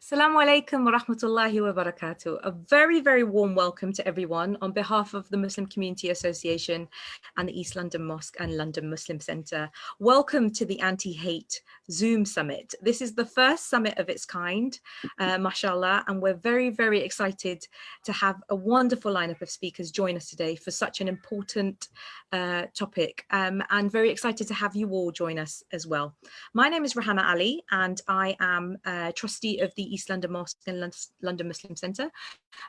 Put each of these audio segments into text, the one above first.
Assalamu alaikum wa rahmatullahi wa barakatuh. A very, very warm welcome to everyone on behalf of the Muslim Community Association and the East London Mosque and London Muslim Centre. Welcome to the Anti-Hate Zoom Summit. This is the first summit of its kind, mashallah, and we're very, very excited to have a wonderful lineup of speakers join us today for such an important topic, and very excited to have you all join us as well. My name is Rahama Ali and I am a trustee of the East London Mosque and London Muslim Centre.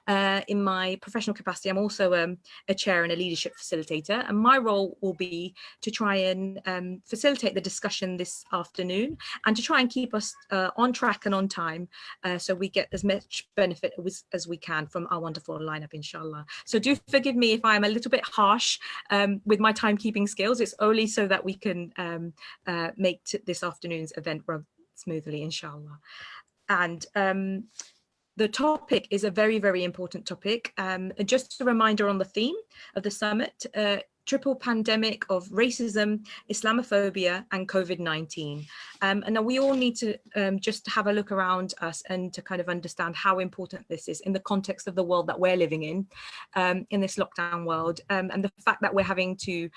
In my professional capacity, I'm also a chair and a leadership facilitator, and my role will be to try and facilitate the discussion this afternoon and to try and keep us on track and on time so we get as much benefit as we can from our wonderful lineup, inshallah. So do forgive me if I'm a little bit harsh with my timekeeping skills. It's only so that we can make this afternoon's event run smoothly, inshallah. And the topic is a very, very important topic. Just a reminder on the theme of the summit, triple pandemic of racism, Islamophobia and COVID-19. And now we all need to just have a look around us and to kind of understand how important this is in the context of the world that we're living in this lockdown world. And the fact that we're having to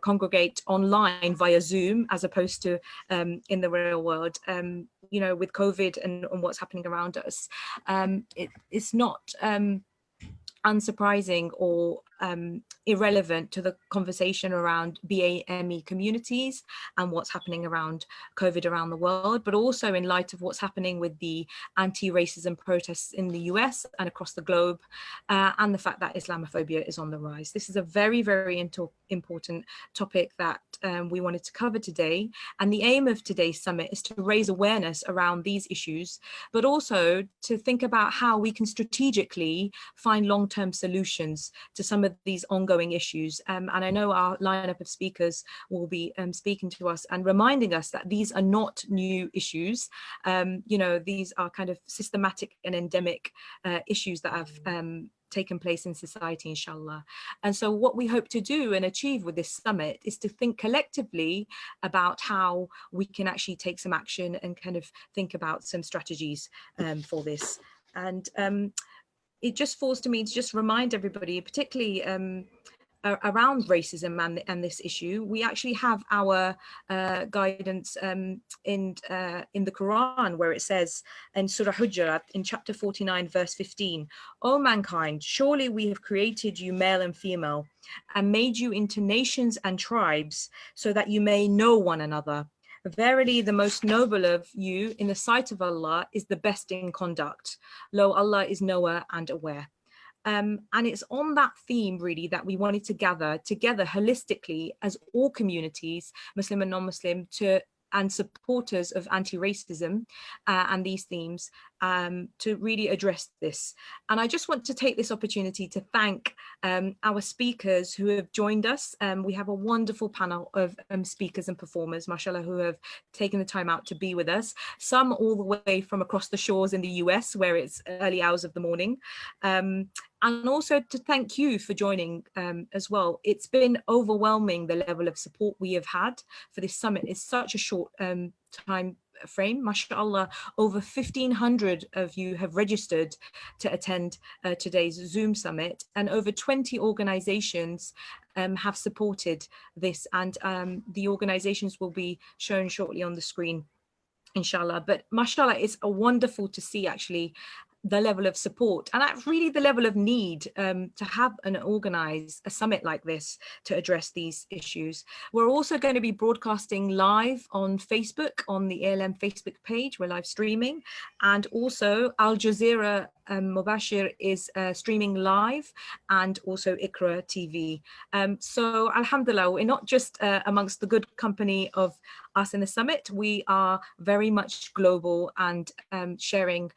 congregate online via Zoom as opposed to in the real world, you know, with COVID and what's happening around us. It's not unsurprising or irrelevant to the conversation around BAME communities and what's happening around COVID around the world, but also in light of what's happening with the anti-racism protests in the US and across the globe, and the fact that Islamophobia is on the rise. This is a very, very important topic that we wanted to cover today. And the aim of today's summit is to raise awareness around these issues, but also to think about how we can strategically find long-term solutions to some of these ongoing issues. And I know our lineup of speakers will be speaking to us and reminding us that these are not new issues. You know, these are kind of systematic and endemic issues that have taken place in society, inshallah. And so what we hope to do and achieve with this summit is to think collectively about how we can actually take some action and kind of think about some strategies for this. And it just falls to me to just remind everybody, particularly around racism and this issue. We actually have our guidance in the Quran, where it says in Surah Hujurat in chapter 49 verse 15, "O mankind, surely we have created you male and female and made you into nations and tribes so that you may know one another. Verily, the most noble of you in the sight of Allah is the best in conduct. Lo, Allah is knower and aware." And it's on that theme really that we wanted to gather together holistically as all communities, Muslim and non-Muslim, and supporters of anti-racism and these themes to really address this. And I just want to take this opportunity to thank our speakers who have joined us. We have a wonderful panel of speakers and performers, mashallah, who have taken the time out to be with us. Some all the way from across the shores in the US, where it's early hours of the morning. And also to thank you for joining as well. It's been overwhelming, the level of support we have had for this summit. It's such a short time frame, mashallah. Over 1,500 of you have registered to attend today's Zoom summit, and over 20 organizations have supported this, and the organizations will be shown shortly on the screen, inshallah. But mashallah, it's wonderful to see actually the level of support and really the level of need to have and organize a summit like this to address these issues. We're also going to be broadcasting live on Facebook, on the ALM Facebook page. We're live streaming, and also Aljazeera Mubasher is streaming live, and also Iqra TV. So alhamdulillah, we're not just amongst the good company of us in the summit, we are very much global and sharing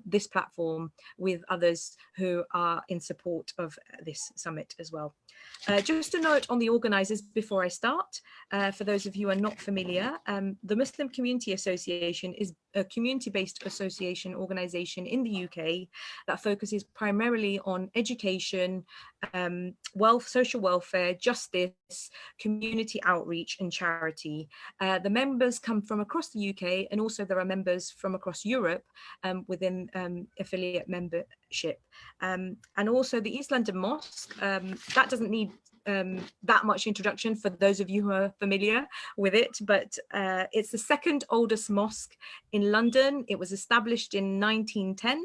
this platform with others who are in support of this summit as well. Just a note on the organisers before I start, for those of you who are not familiar, the Muslim Community Association is a community-based association organization in the UK that focuses primarily on education, social welfare, justice, community outreach and charity. The members come from across the UK, and also there are members from across Europe within affiliate membership. And also the East London Mosque, that doesn't need that much introduction for those of you who are familiar with it, but it's the second oldest mosque in London. It was established in 1910.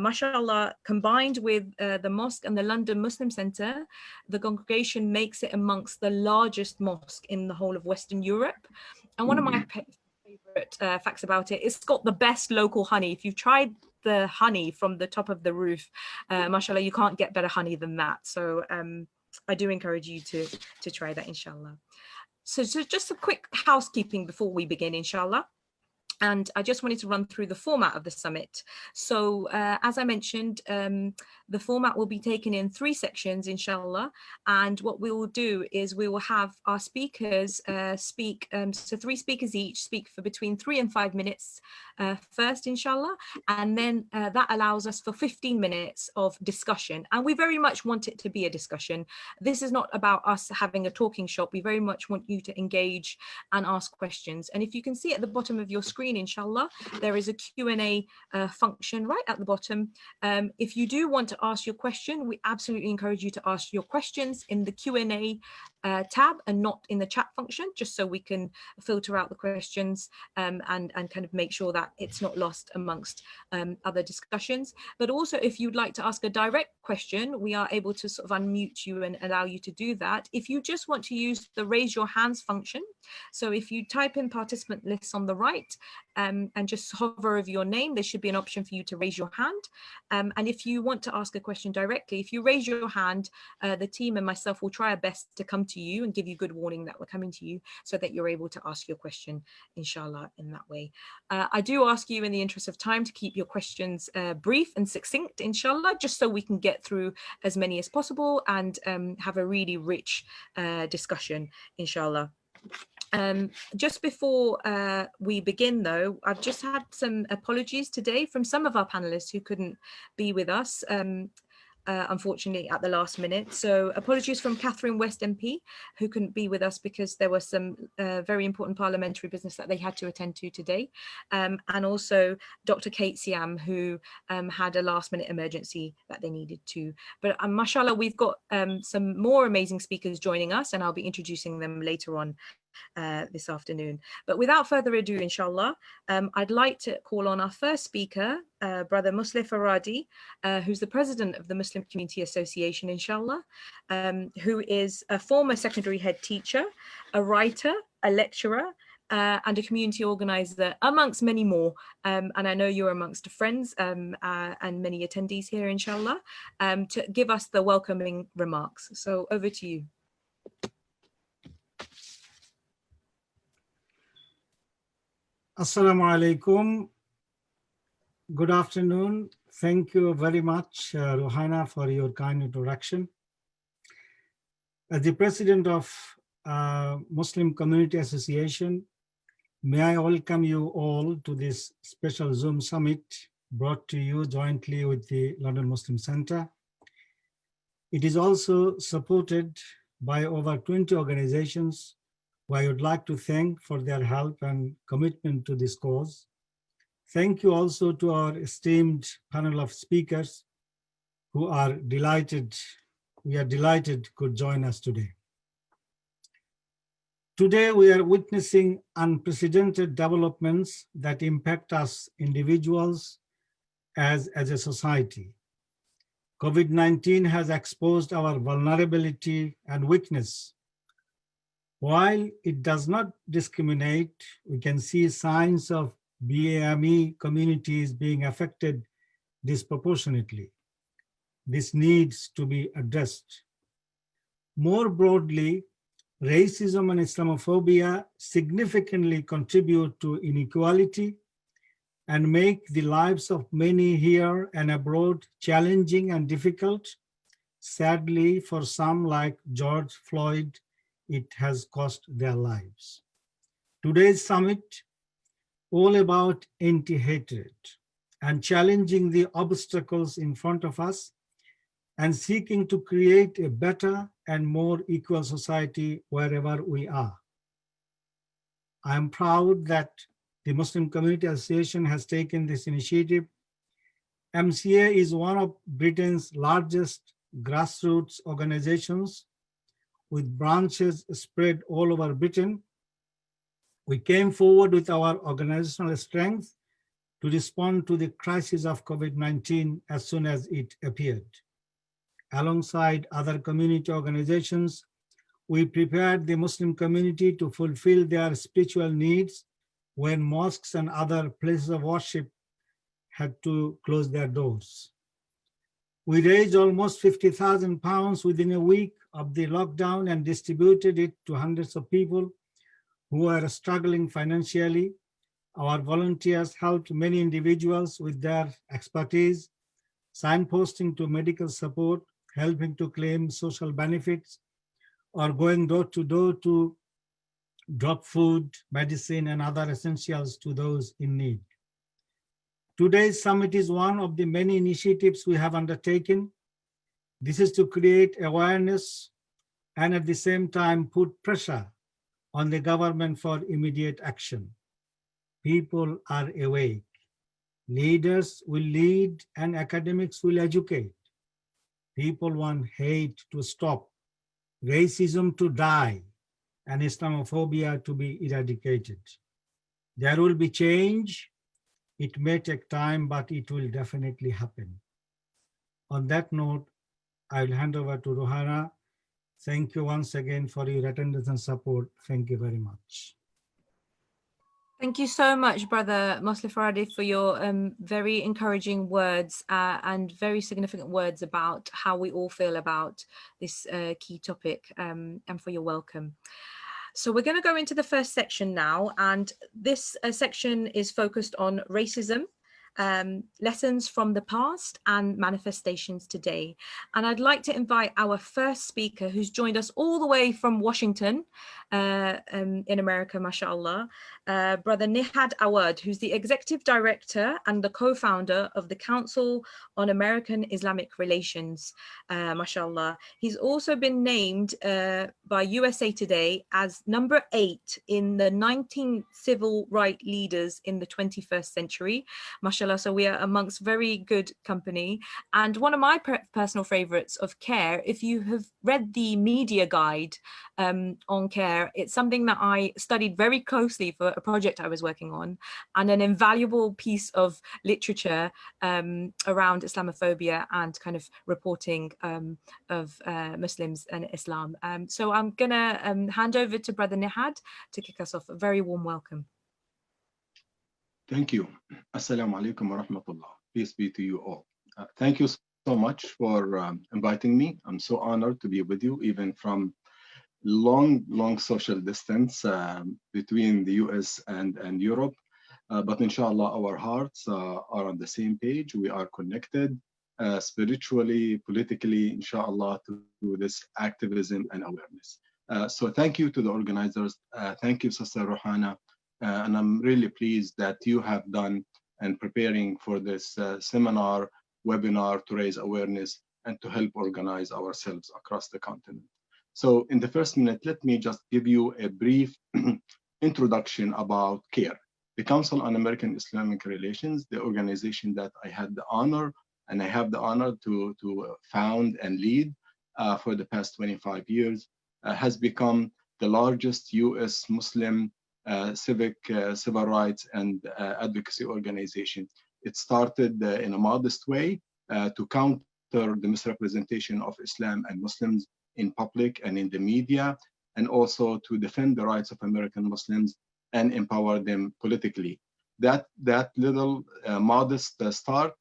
Mashallah, combined with the mosque and the London Muslim Centre, the congregation makes it amongst the largest mosque in the whole of Western Europe. And one of my favorite facts about it, it's got the best local honey. If you've tried the honey from the top of the roof, mashallah, you can't get better honey than that. So I do encourage you to try that, inshallah. So just a quick housekeeping before we begin, inshallah. And I just wanted to run through the format of the summit. So as I mentioned, the format will be taken in 3 sections, inshallah. And what we will do is we will have our speakers speak, so 3 speakers each speak for between 3 and 5 minutes first, inshallah. And then that allows us for 15 minutes of discussion. And we very much want it to be a discussion. This is not about us having a talking shop. We very much want you to engage and ask questions. And if you can see at the bottom of your screen, inshallah, there is a Q&A function right at the bottom. If you do want to ask your question, we absolutely encourage you to ask your questions in the Q&A tab and not in the chat function, just so we can filter out the questions and kind of make sure that it's not lost amongst other discussions. But also, if you'd like to ask a direct question, we are able to sort of unmute you and allow you to do that. If you just want to use the raise your hands function, so if you type in participant lists on the right and just hover over your name, there should be an option for you to raise your hand. And if you want to ask a question directly, if you raise your hand, the team and myself will try our best to come to you and give you good warning that we're coming to you, so that you're able to ask your question, inshallah, in that way. I do ask you, in the interest of time, to keep your questions brief and succinct, inshallah, just so we can get through as many as possible and have a really rich discussion, inshallah. Just before we begin, though, I've just had some apologies today from some of our panelists who couldn't be with us, unfortunately, at the last minute. So apologies from Catherine West MP, who couldn't be with us because there was some very important parliamentary business that they had to attend to today. And also Dr. Kate Siam, who had a last minute emergency that they needed to. But mashallah, we've got some more amazing speakers joining us, and I'll be introducing them later on this afternoon. But without further ado, inshallah, I'd like to call on our first speaker, Brother Musleh Faradi, who's the president of the Muslim Community Association, inshallah, who is a former secondary head teacher, a writer, a lecturer, and a community organizer, amongst many more. And I know you're amongst friends and many attendees here, inshallah, to give us the welcoming remarks. So over to you. Assalamu alaikum. Good afternoon. Thank you very much, Ruhaina, for your kind introduction. As the president of Muslim Community Association, may I welcome you all to this special Zoom summit brought to you jointly with the London Muslim Centre. It is also supported by over 20 organizations who I would like to thank for their help and commitment to this cause. Thank you also to our esteemed panel of speakers who are delighted, could join us today. Today, we are witnessing unprecedented developments that impact us individuals as a society. COVID-19 has exposed our vulnerability and weakness. While it does not discriminate, we can see signs of BAME communities being affected disproportionately. This needs to be addressed. More broadly, racism and Islamophobia significantly contribute to inequality and make the lives of many here and abroad challenging and difficult. Sadly, for some, like George Floyd, it has cost their lives. Today's summit all about anti-hatred and challenging the obstacles in front of us and seeking to create a better and more equal society wherever we are. I am proud that the Muslim Community Association has taken this initiative. MCA is one of Britain's largest grassroots organizations with branches spread all over Britain. We came forward with our organizational strength to respond to the crisis of COVID-19 as soon as it appeared. Alongside other community organizations, we prepared the Muslim community to fulfill their spiritual needs when mosques and other places of worship had to close their doors. We raised almost £50,000 within a week of the lockdown and distributed it to hundreds of people who were struggling financially. Our volunteers helped many individuals with their expertise, signposting to medical support, helping to claim social benefits, or going door to door to drop food, medicine, and other essentials to those in need. Today's summit is one of the many initiatives we have undertaken. This is to create awareness and at the same time put pressure on the government for immediate action. People are awake. Leaders will lead and academics will educate. People want hate to stop, racism to die, and Islamophobia to be eradicated. There will be change. It may take time, but it will definitely happen. On that note, I will hand over to Ruhana. Thank you once again for your attendance and support. Thank you very much. Thank you so much, Brother Mosleh Faradi, for your very encouraging words and very significant words about how we all feel about this key topic, and for your welcome. So we're going to go into the first section now, and this section is focused on racism, lessons from the past and manifestations today. And I'd like to invite our first speaker, who's joined us all the way from Washington in America, mashallah, Brother Nihad Awad, who's the Executive Director and the co-founder of the Council on American Islamic Relations, mashallah. He's also been named by USA Today as number 8 in the 19 civil rights leaders in the 21st century, mashallah. So we are amongst very good company. And one of my personal favorites of CARE, if you have read the media guide on CARE, it's something that I studied very closely for a project I was working on, and an invaluable piece of literature around Islamophobia and kind of reporting of Muslims and Islam. So I'm gonna hand over to Brother Nihad to kick us off. A very warm welcome. Thank you. Assalamu alaikum wa rahmatullah. Peace be to you all. Thank you so much for inviting me. I'm so honored to be with you, even from long social distance between the US and Europe. But inshallah, our hearts are on the same page. We are connected spiritually, politically, inshallah, to this activism and awareness. So thank you to the organizers. Thank you, Sister Ruhana. And I'm really pleased that you have done and preparing for this seminar, webinar to raise awareness and to help organize ourselves across the continent. So in the first minute, let me just give you a brief introduction about CARE, the Council on American Islamic Relations, the organization that I had the honor and I have the honor to found and lead for the past 25 years, has become the largest US Muslim civil rights and advocacy organization. It started in a modest way to counter the misrepresentation of Islam and Muslims in public and in the media, and also to defend the rights of American Muslims and empower them politically. That little modest start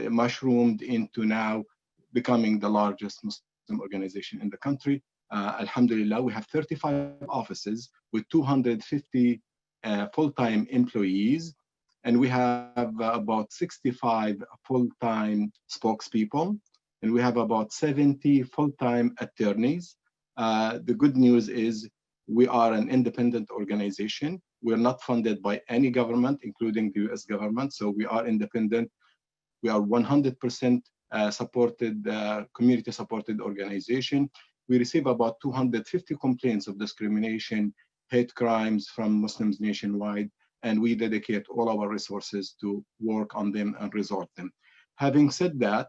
mushroomed into now becoming the largest Muslim organization in the country. Alhamdulillah, we have 35 offices with 250 full-time employees, and we have about 65 full-time spokespeople, and we have about 70 full-time attorneys. The good news is we are an independent organization. We're not funded by any government, including the US government. So we are independent. We are 100% supported, community supported organization. We receive about 250 complaints of discrimination, hate crimes from Muslims nationwide, and we dedicate all our resources to work on them and resolve them. Having said that,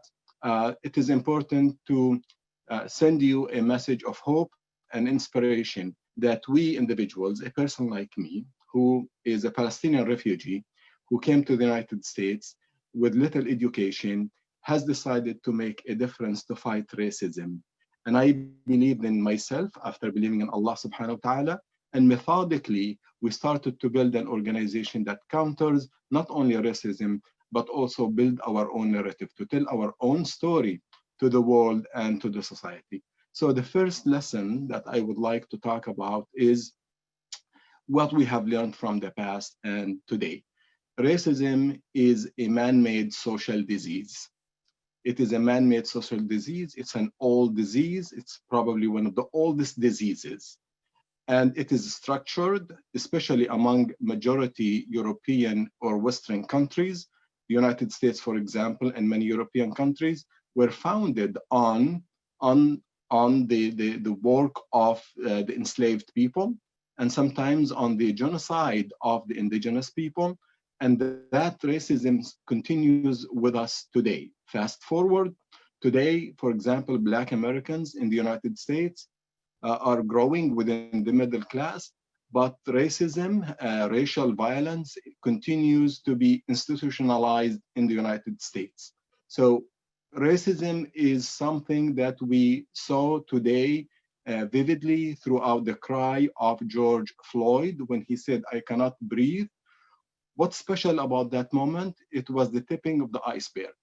it is important to send you a message of hope and inspiration that we individuals, a person like me, who is a Palestinian refugee, who came to the United States with little education, has decided to make a difference to fight racism. And I believed in myself after believing in Allah subhanahu wa ta'ala, and methodically, we started to build an organization that counters not only racism, but also build our own narrative, to tell our own story to the world and to the society. So the first lesson that I would like to talk about is what we have learned from the past and today. Racism is a man-made social disease. It is a man-made social disease. It's an old disease. It's probably one of the oldest diseases. And it is structured, especially among majority European or Western countries. The United States, for example, and many European countries were founded on the work of the enslaved people, and sometimes on the genocide of the indigenous people. And that racism continues with us today. Fast forward, today, for example, Black Americans in the United States are growing within the middle class, but racism, racial violence continues to be institutionalized in the United States. So racism is something that we saw today vividly throughout the cry of George Floyd when he said, "I cannot breathe." What's special about that moment? It was the tipping of the iceberg.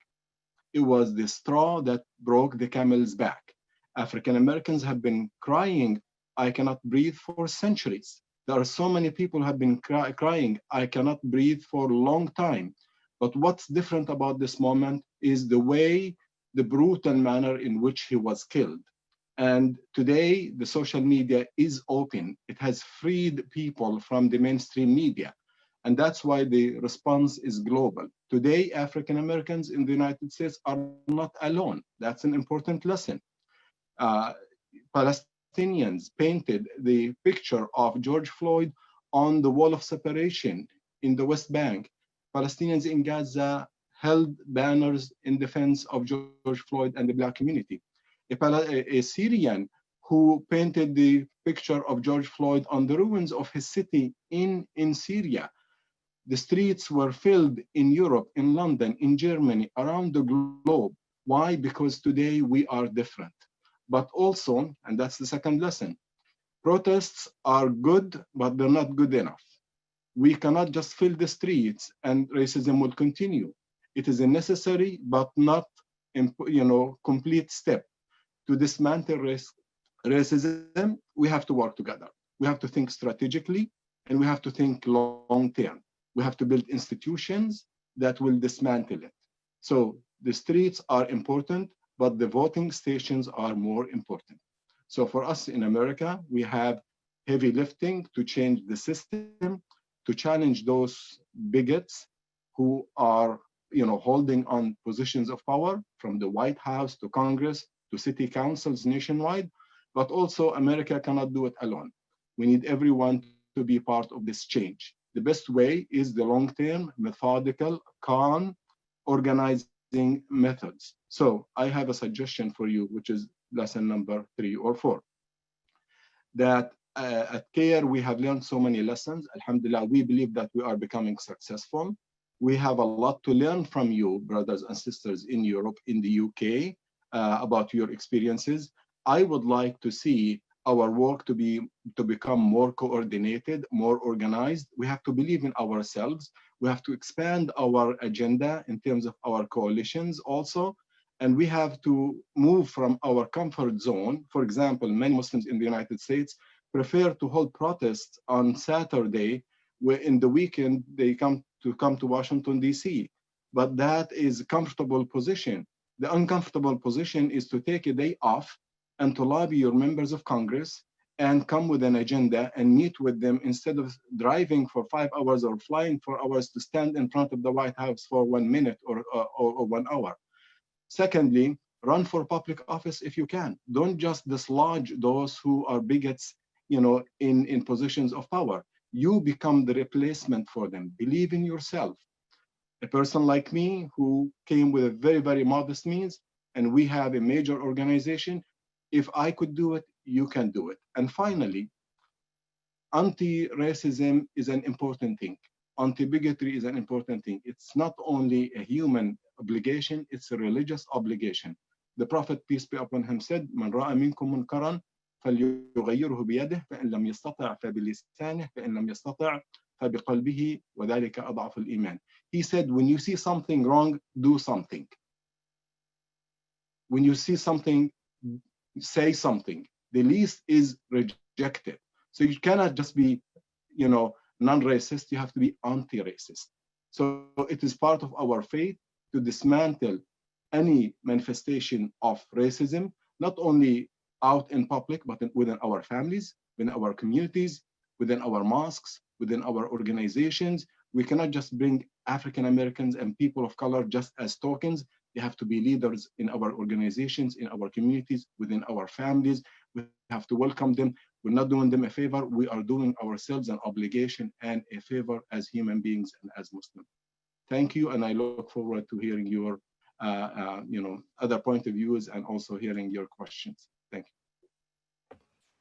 It was the straw that broke the camel's back. African Americans have been crying, "I cannot breathe," for centuries. There are so many people who have been crying, "I cannot breathe," for a long time. But what's different about this moment is the way, the brutal manner in which he was killed. And today, the social media is open. It has freed people from the mainstream media. And that's why the response is global. Today, African Americans in the United States are not alone. That's an important lesson. Palestinians painted the picture of George Floyd on the wall of separation in the West Bank. Palestinians in Gaza held banners in defense of George Floyd and the Black community. A Syrian who painted the picture of George Floyd on the ruins of his city in Syria. The streets were filled in Europe, in London, in Germany, around the globe. Why? Because today we are different. But also, and that's the second lesson, protests are good, but they're not good enough. We cannot just fill the streets and racism will continue. It is a necessary but not, complete step. To dismantle racism, we have to work together. We have to think strategically, and we have to think long term. We have to build institutions that will dismantle it. So the streets are important, but the voting stations are more important. So for us in America, we have heavy lifting to change the system, to challenge those bigots who are holding on positions of power, from the White House to Congress to city councils nationwide. But also America cannot do it alone. We need everyone to be part of this change. The best way is the long-term, methodical, calm, organizing methods. So I have a suggestion for you, which is lesson number 3 or 4. That at CARE, we have learned so many lessons. Alhamdulillah, we believe that we are becoming successful. We have a lot to learn from you, brothers and sisters in Europe, in the UK, about your experiences. I would like to see our work to become more coordinated, more organized. We have to believe in ourselves. We have to expand our agenda in terms of our coalitions also. And we have to move from our comfort zone. For example, many Muslims in the United States prefer to hold protests on Saturday, where in the weekend they come to Washington, D.C. But that is a comfortable position. The uncomfortable position is to take a day off and to lobby your members of Congress and come with an agenda and meet with them instead of driving for 5 hours or flying for hours to stand in front of the White House for 1 minute or 1 hour. Secondly, run for public office if you can. Don't just dislodge those who are bigots, in positions of power. You become the replacement for them. Believe in yourself. A person like me who came with a very, very modest means, and we have a major organization, if I could do it, you can do it. And finally, anti-racism is an important thing. Anti-bigotry is an important thing. It's not only a human obligation, it's a religious obligation. The Prophet, peace be upon him, said, "Man ra'a minkum munkaran فليغيره بيده فإن لم يستطع فبلسانه فإن لم يستطع فبقلبه وذلك أضعف الإيمان." He said, when you see something wrong, do something. When you see something, say something. The least is rejected. So you cannot just be, non-racist. You have to be anti-racist. So it is part of our faith to dismantle any manifestation of racism, not only out in public, but within our families, within our communities, within our mosques, within our organizations. We cannot just bring African Americans and people of color just as tokens. They have to be leaders in our organizations, in our communities, within our families. We have to welcome them. We're not doing them a favor. We are doing ourselves an obligation and a favor as human beings and as Muslims. Thank you, and I look forward to hearing your other point of views and also hearing your questions. Thank you.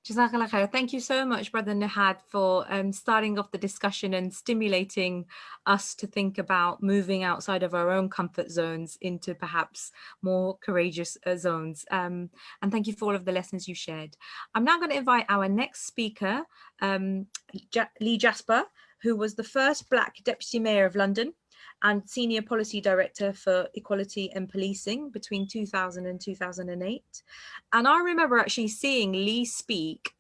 Jazakallah khair. Thank you so much, Brother Nihad, for starting off the discussion and stimulating us to think about moving outside of our own comfort zones into perhaps more courageous zones. And thank you for all of the lessons you shared. I'm now going to invite our next speaker, Lee Jasper, who was the first Black Deputy Mayor of London and Senior Policy Director for Equality and Policing between 2000 and 2008. And I remember actually seeing Lee speak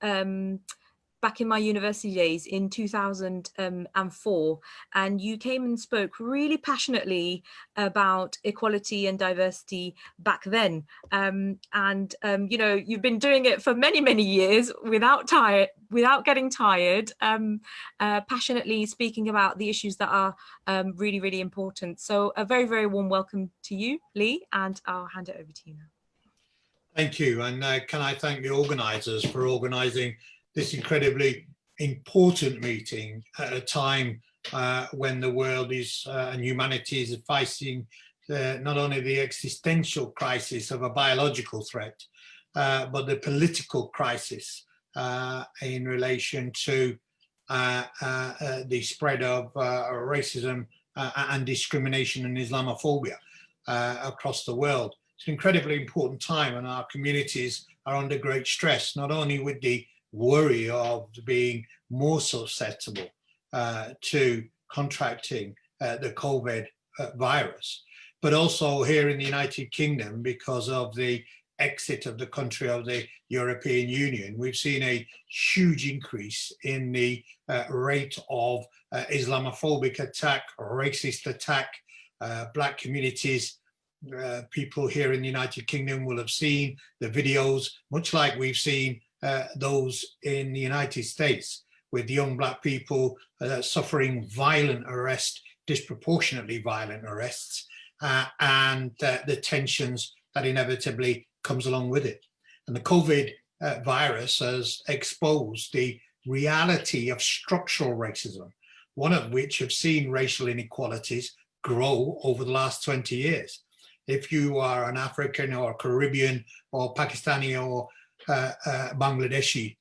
back in my university days in 2004, and you came and spoke really passionately about equality and diversity back then. You've been doing it for many, many years without getting tired, passionately speaking about the issues that are really, really important. So a very, very warm welcome to you, Lee, and I'll hand it over to you now. Thank you, and can I thank the organisers for organising this incredibly important meeting at a time when the world is and humanity is facing not only the existential crisis of a biological threat, but the political crisis in relation to the spread of racism and discrimination and Islamophobia across the world. It's an incredibly important time, and our communities are under great stress, not only with the worry of being more susceptible to contracting the COVID virus, but also here in the United Kingdom, because of the exit of the country of the European Union, we've seen a huge increase in the rate of Islamophobic attack, racist attack. Black communities, people here in the United Kingdom will have seen the videos, much like we've seen those in the United States, with young Black people suffering violent arrest, disproportionately violent arrests, and the tensions that inevitably comes along with it. And the COVID virus has exposed the reality of structural racism, one of which have seen racial inequalities grow over the last 20 years. If you are an African or Caribbean or Pakistani or Bangladeshi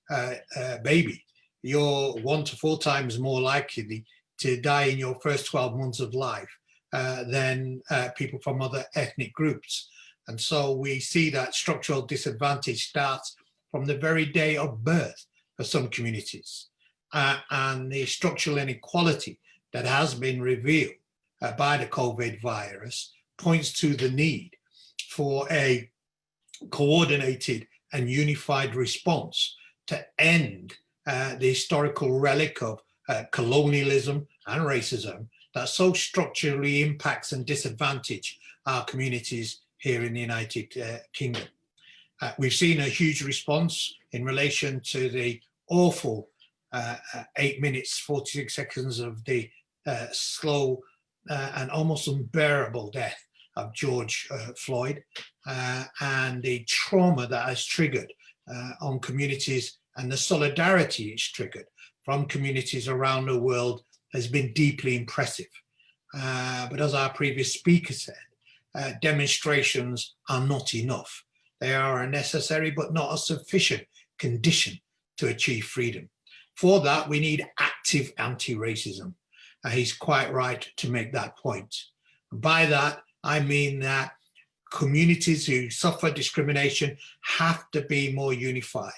baby, you're 1 to 4 times more likely to die in your first 12 months of life than people from other ethnic groups. And so we see that structural disadvantage starts from the very day of birth for some communities. And the structural inequality that has been revealed by the COVID virus points to the need for a coordinated and unified response to end the historical relic of colonialism and racism that so structurally impacts and disadvantage our communities here in the United Kingdom. We've seen a huge response in relation to the awful 8 minutes, 46 seconds of the slow and almost unbearable death of George Floyd, and the trauma that has triggered on communities, and the solidarity it's triggered from communities around the world has been deeply impressive. But as our previous speaker said, demonstrations are not enough. They are a necessary but not a sufficient condition to achieve freedom. For that, we need active anti-racism. He's quite right to make that point. By that, I mean that communities who suffer discrimination have to be more unified.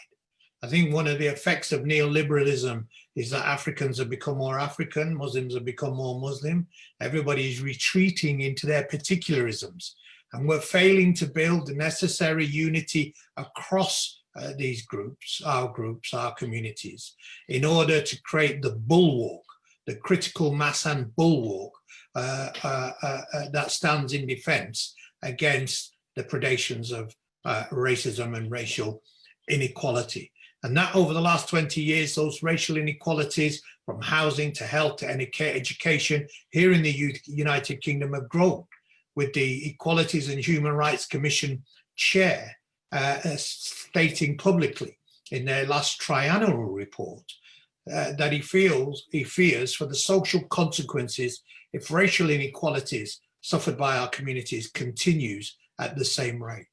I think one of the effects of neoliberalism is that Africans have become more African, Muslims have become more Muslim. Everybody is retreating into their particularisms, and we're failing to build the necessary unity across these groups, our communities, in order to create the bulwark, the critical mass and bulwark that stands in defense against the predations of racism and racial inequality. And that over the last 20 years, those racial inequalities from housing to health to education here in the United Kingdom have grown, with the Equalities and Human Rights Commission chair stating publicly in their last triennial report that he fears for the social consequences if racial inequalities suffered by our communities continues at the same rate.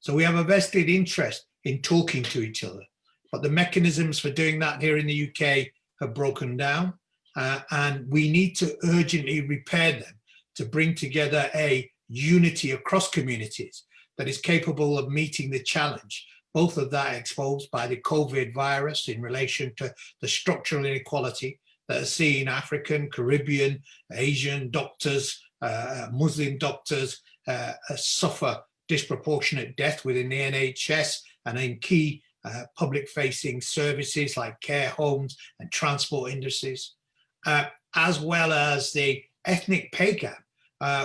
So we have a vested interest in talking to each other, but the mechanisms for doing that here in the UK have broken down, and we need to urgently repair them to bring together a unity across communities that is capable of meeting the challenge, both of that exposed by the COVID virus in relation to the structural inequality that has seen African, Caribbean, Asian doctors, Muslim doctors suffer disproportionate death within the NHS and in key public-facing services like care homes and transport industries, as well as the ethnic pay gap,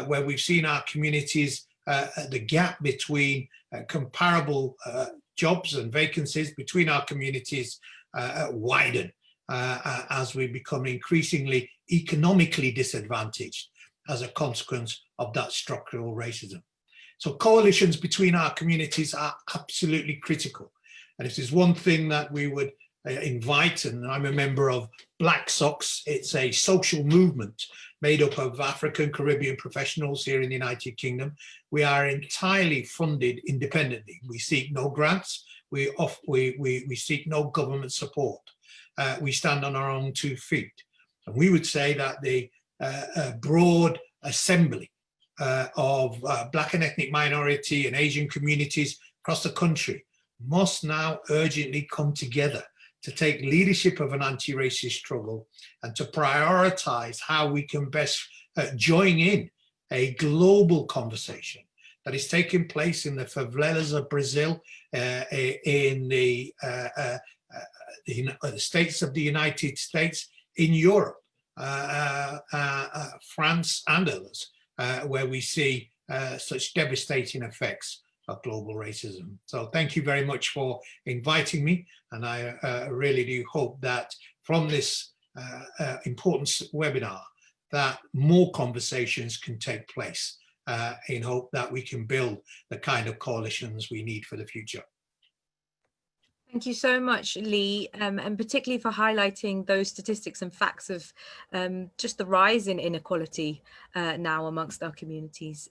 where we've seen our communities, the gap between comparable jobs and vacancies between our communities widen as we become increasingly economically disadvantaged as a consequence of that structural racism. So coalitions between our communities are absolutely critical. And if there's one thing that we would invite, and I'm a member of Black Socks, it's a social movement made up of African Caribbean professionals here in the United Kingdom. We are entirely funded independently. We seek no grants, we seek no government support. We stand on our own 2 feet. And we would say that the broad assembly of Black and ethnic minority and Asian communities across the country must now urgently come together to take leadership of an anti-racist struggle and to prioritize how we can best join in a global conversation that is taking place in the favelas of Brazil, in the states of the United States, in Europe, France and others, where we see such devastating effects of global racism. So thank you very much for inviting me, and I really do hope that from this important webinar that more conversations can take place in hope that we can build the kind of coalitions we need for the future. Thank you so much, Lee, and particularly for highlighting those statistics and facts of just the rise in inequality now amongst our communities.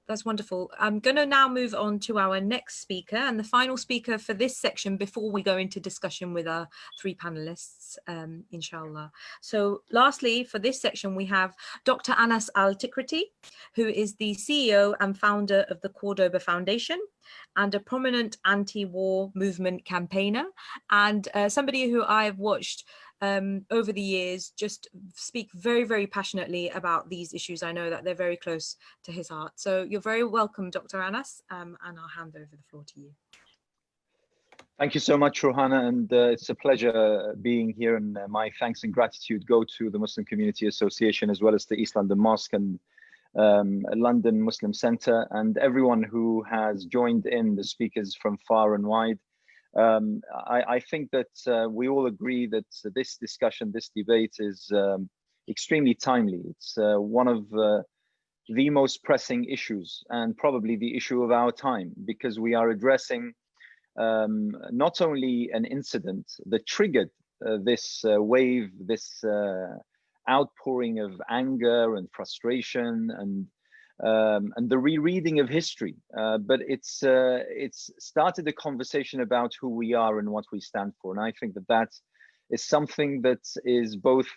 That's wonderful. I'm going to now move on to our next speaker and the final speaker for this section before we go into discussion with our 3 panelists, inshallah. So lastly, for this section, we have Dr. Anas Al-Tikriti, who is the CEO and founder of the Cordoba Foundation and a prominent anti-war movement campaigner, and somebody who I've watched over the years just speak very, very passionately about these issues. I know that they're very close to his heart. So you're very welcome, Dr. Anas, and I'll hand over the floor to you. Thank you so much, Rohana, and it's a pleasure being here, and my thanks and gratitude go to the Muslim Community Association as well as the East London Mosque and London Muslim Centre and everyone who has joined in, the speakers from far and wide. I think that we all agree that this discussion, this debate is extremely timely. It's one of the most pressing issues, and probably the issue of our time, because we are addressing not only an incident that triggered this wave, this outpouring of anger and frustration and the rereading of history, but it's started a conversation about who we are and what we stand for. And I think that that is something that is both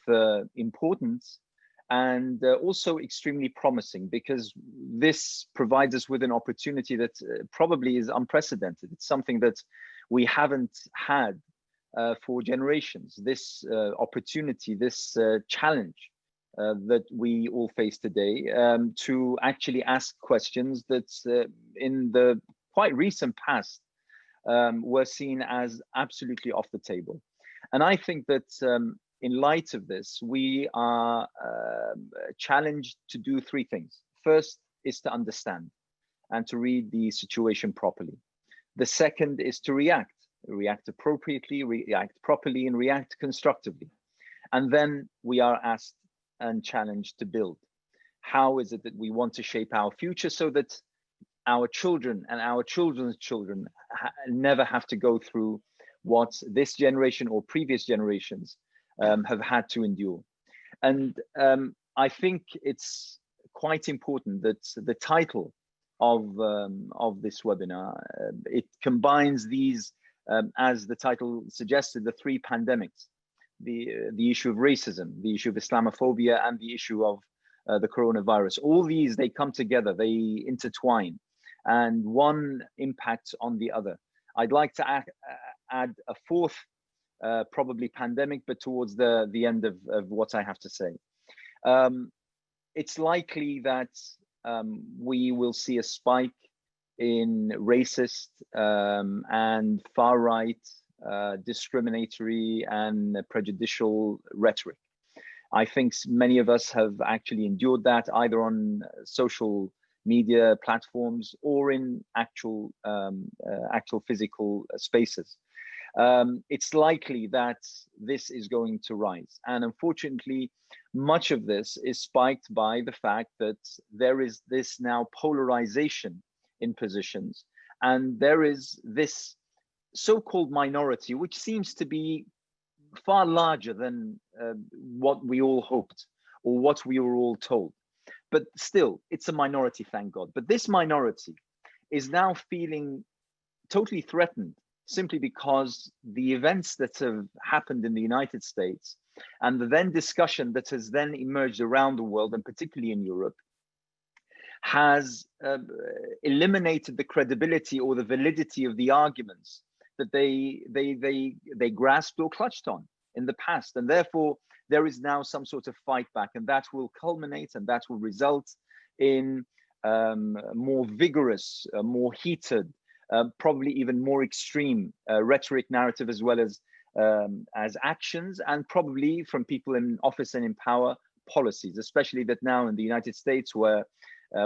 important and also extremely promising, because this provides us with an opportunity that probably is unprecedented. It's something that we haven't had for generations. This opportunity, this challenge that we all face today, to actually ask questions that in the quite recent past were seen as absolutely off the table. And I think that in light of this, we are challenged to do three things. First is to understand and to read the situation properly. The second is to react appropriately, react properly, and react constructively. And then we are asked and challenged to build. How is it that we want to shape our future so that our children and our children's children never have to go through what this generation or previous generations have had to endure? And I think it's quite important that the title of this webinar, it combines these, as the title suggested, the three pandemics: the issue of racism, the issue of Islamophobia, and the issue of the coronavirus. All these, they come together, they intertwine, and one impacts on the other. I'd like to add a fourth, probably pandemic, but towards the end of what I have to say. It's likely that we will see a spike in racist and far-right, discriminatory and prejudicial rhetoric. I think many of us have actually endured that, either on social media platforms or in actual physical spaces. It's likely that this is going to rise. And unfortunately, much of this is spiked by the fact that there is this now polarization in positions. And there is this so-called minority, which seems to be far larger than what we all hoped or what we were all told. But still, it's a minority, thank God. But this minority is now feeling totally threatened simply because the events that have happened in the United States and the then discussion that has then emerged around the world, and particularly in Europe, has eliminated the credibility or the validity of the arguments that they grasped or clutched on in the past. And therefore, there is now some sort of fight back, and that will culminate and that will result in more vigorous, more heated, probably even more extreme rhetoric, narrative, as well as actions, and probably from people in office and in power, policies, especially that now in the United States, where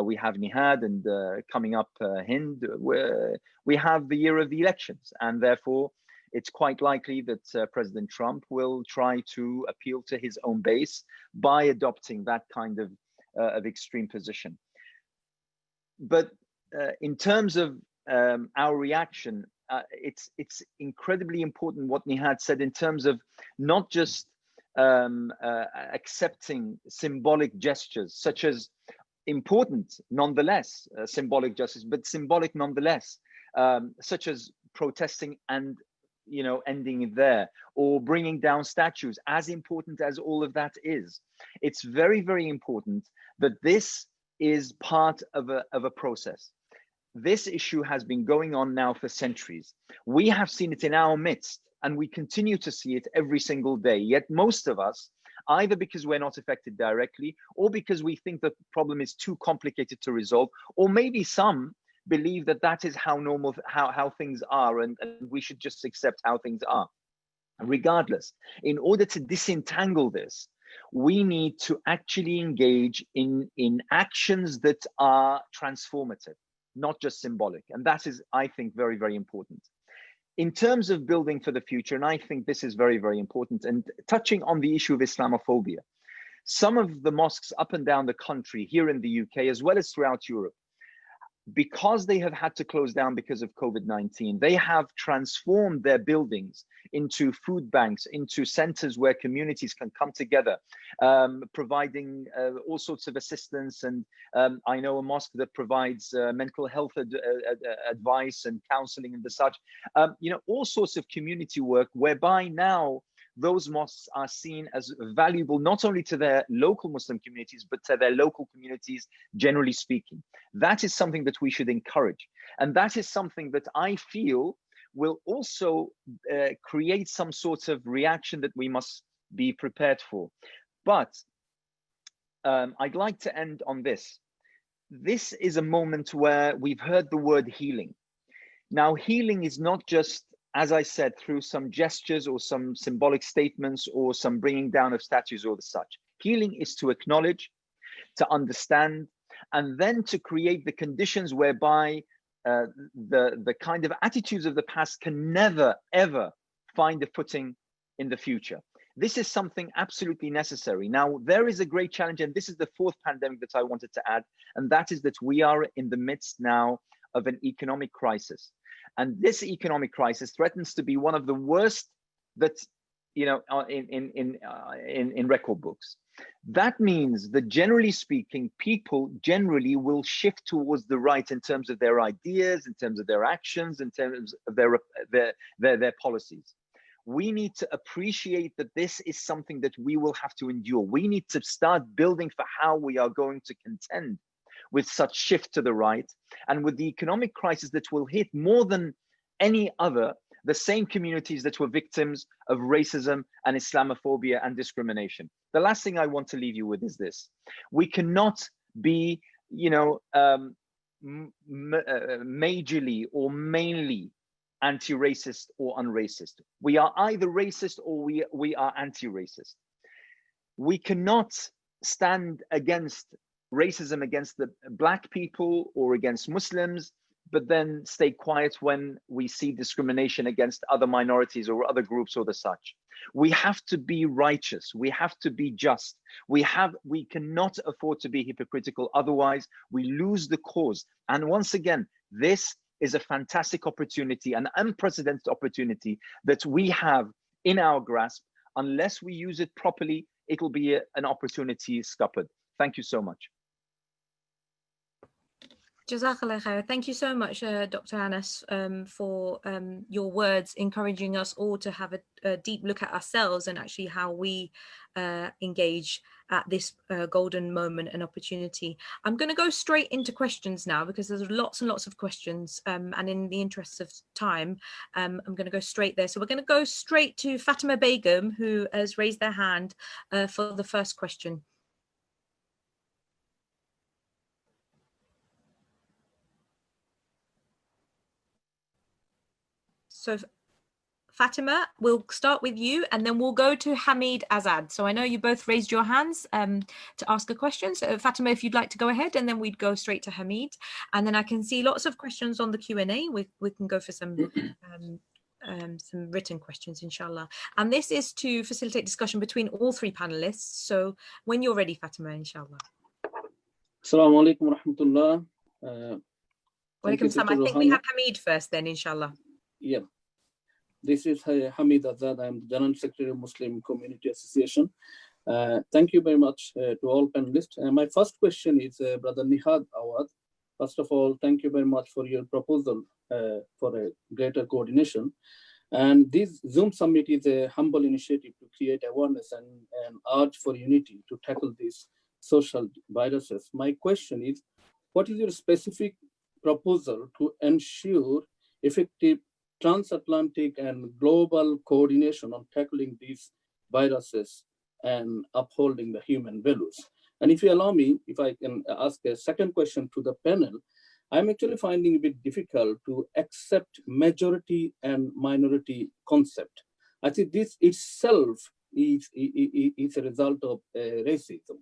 we have Nihad and coming up Hind, where we have the year of the elections. And therefore, it's quite likely that President Trump will try to appeal to his own base by adopting that kind of extreme position. But in terms of our reaction, it's incredibly important what Nihad said in terms of not just accepting symbolic gestures, such as important nonetheless, symbolic justice, but symbolic nonetheless, such as protesting and ending it there, or bringing down statues, as important as all of that is. It's very, very important that this is part of a process. This issue has been going on now for centuries. We have seen it in our midst, and we continue to see it every single day. Yet most of us, either because we're not affected directly, or because we think that the problem is too complicated to resolve, or maybe some believe that that is how normal, how things are, and we should just accept how things are. Regardless, in order to disentangle this, we need to actually engage in actions that are transformative, not just symbolic. And that is, I think, very, very important. in terms of building for the future, and I think this is very, very important, and touching on the issue of Islamophobia, some of the mosques up and down the country here in the UK, as well as throughout Europe, because they have had to close down because of COVID-19, they have transformed their buildings into food banks, into centers where communities can come together, providing all sorts of assistance. And I know a mosque that provides mental health advice and counseling and the such, you know, all sorts of community work, whereby now those mosques are seen as valuable not only to their local Muslim communities, but to their local communities, generally speaking. That is something that we should encourage. And that is something that I feel will also create some sort of reaction that we must be prepared for. But I'd like to end on this. This is a moment where we've heard the word healing. Now, healing is not just, as I said, through some gestures or some symbolic statements or some bringing down of statues or the such. Healing is to acknowledge, to understand, and then to create the conditions whereby the kind of attitudes of the past can never, ever find a footing in the future. This is something absolutely necessary. Now, there is a great challenge, and this is the fourth pandemic that I wanted to add, and that is that we are in the midst now of an economic crisis. And this economic crisis threatens to be one of the worst that, you know, in record books. That means that generally speaking, people generally will shift towards the right in terms of their ideas, in terms of their actions, in terms of their policies. We need to appreciate that this is something that we will have to endure. We need to start building for how we are going to contend with such shift to the right, and with the economic crisis that will hit more than any other, the same communities that were victims of racism and Islamophobia and discrimination. The last thing I want to leave you with is this. We cannot be, you know, majorly or mainly anti-racist or unracist. We are either racist or we are anti-racist. We cannot stand against racism against the Black people or against Muslims, but then stay quiet when we see discrimination against other minorities or other groups or the such. We have to be righteous. We have to be just. We cannot afford to be hypocritical. Otherwise, we lose the cause. And once again, this is a fantastic opportunity, an unprecedented opportunity that we have in our grasp. Unless we use it properly, it'll be an opportunity scuppered. Thank you so much. Jazakallah khair. Thank you so much, Dr. Anas, for your words, encouraging us all to have a deep look at ourselves and actually how we engage at this golden moment and opportunity. I'm going to go straight into questions now because there's lots and lots of questions, and in the interest of time, I'm going to go straight there. So we're going to go straight to Fatima Begum, who has raised their hand for the first question. So Fatima, we'll start with you and then we'll go to Hamid Azad. So I know you both raised your hands to ask a question. So Fatima, if you'd like to go ahead, and then we'd go straight to Hamid. And then I can see lots of questions on the Q&A. We can go for some written questions, inshallah. And this is to facilitate discussion between all three panelists. So when you're ready, Fatima, inshallah. Assalamu alaikum wa rahmatullah. Walaikum salam. I think we have Hamid first then, inshallah. Yeah. This is Hamid Azad. I'm the General Secretary of Muslim Community Association. Thank you very much to all panelists. My first question is Brother Nihad Awad. First of all, thank you very much for your proposal for a greater coordination. And this Zoom summit is a humble initiative to create awareness and urge for unity to tackle these social viruses. My question is, what is your specific proposal to ensure effective transatlantic and global coordination on tackling these viruses and upholding the human values? And if you allow me, if I can ask a second question to the panel, I'm actually finding it a bit difficult to accept majority and minority concept. I think this itself is a result of racism.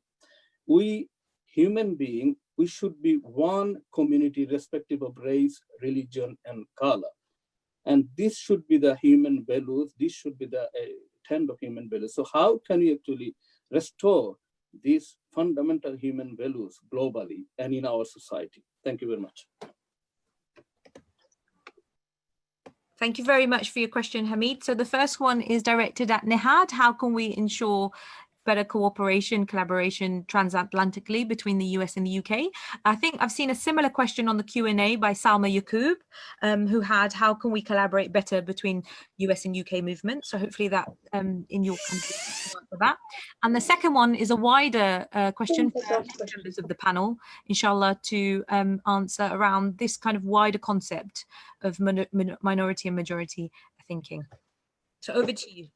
We human beings, we should be one community irrespective of race, religion, and color. And this should be the human values. This should be the trend of human values. So how can we actually restore these fundamental human values globally and in our society? Thank you very much. Thank you very much for your question, Hamid. So the first one is directed at Nihad. How can we ensure better cooperation, collaboration transatlantically between the US and the UK? I think I've seen a similar question on the Q&A by Salma Yaqub, who had, how can we collaborate better between US and UK movements? So hopefully that in your country for that. And the second one is a wider question for members of the panel, inshallah, to answer around this kind of wider concept of minority and majority thinking. So over to you.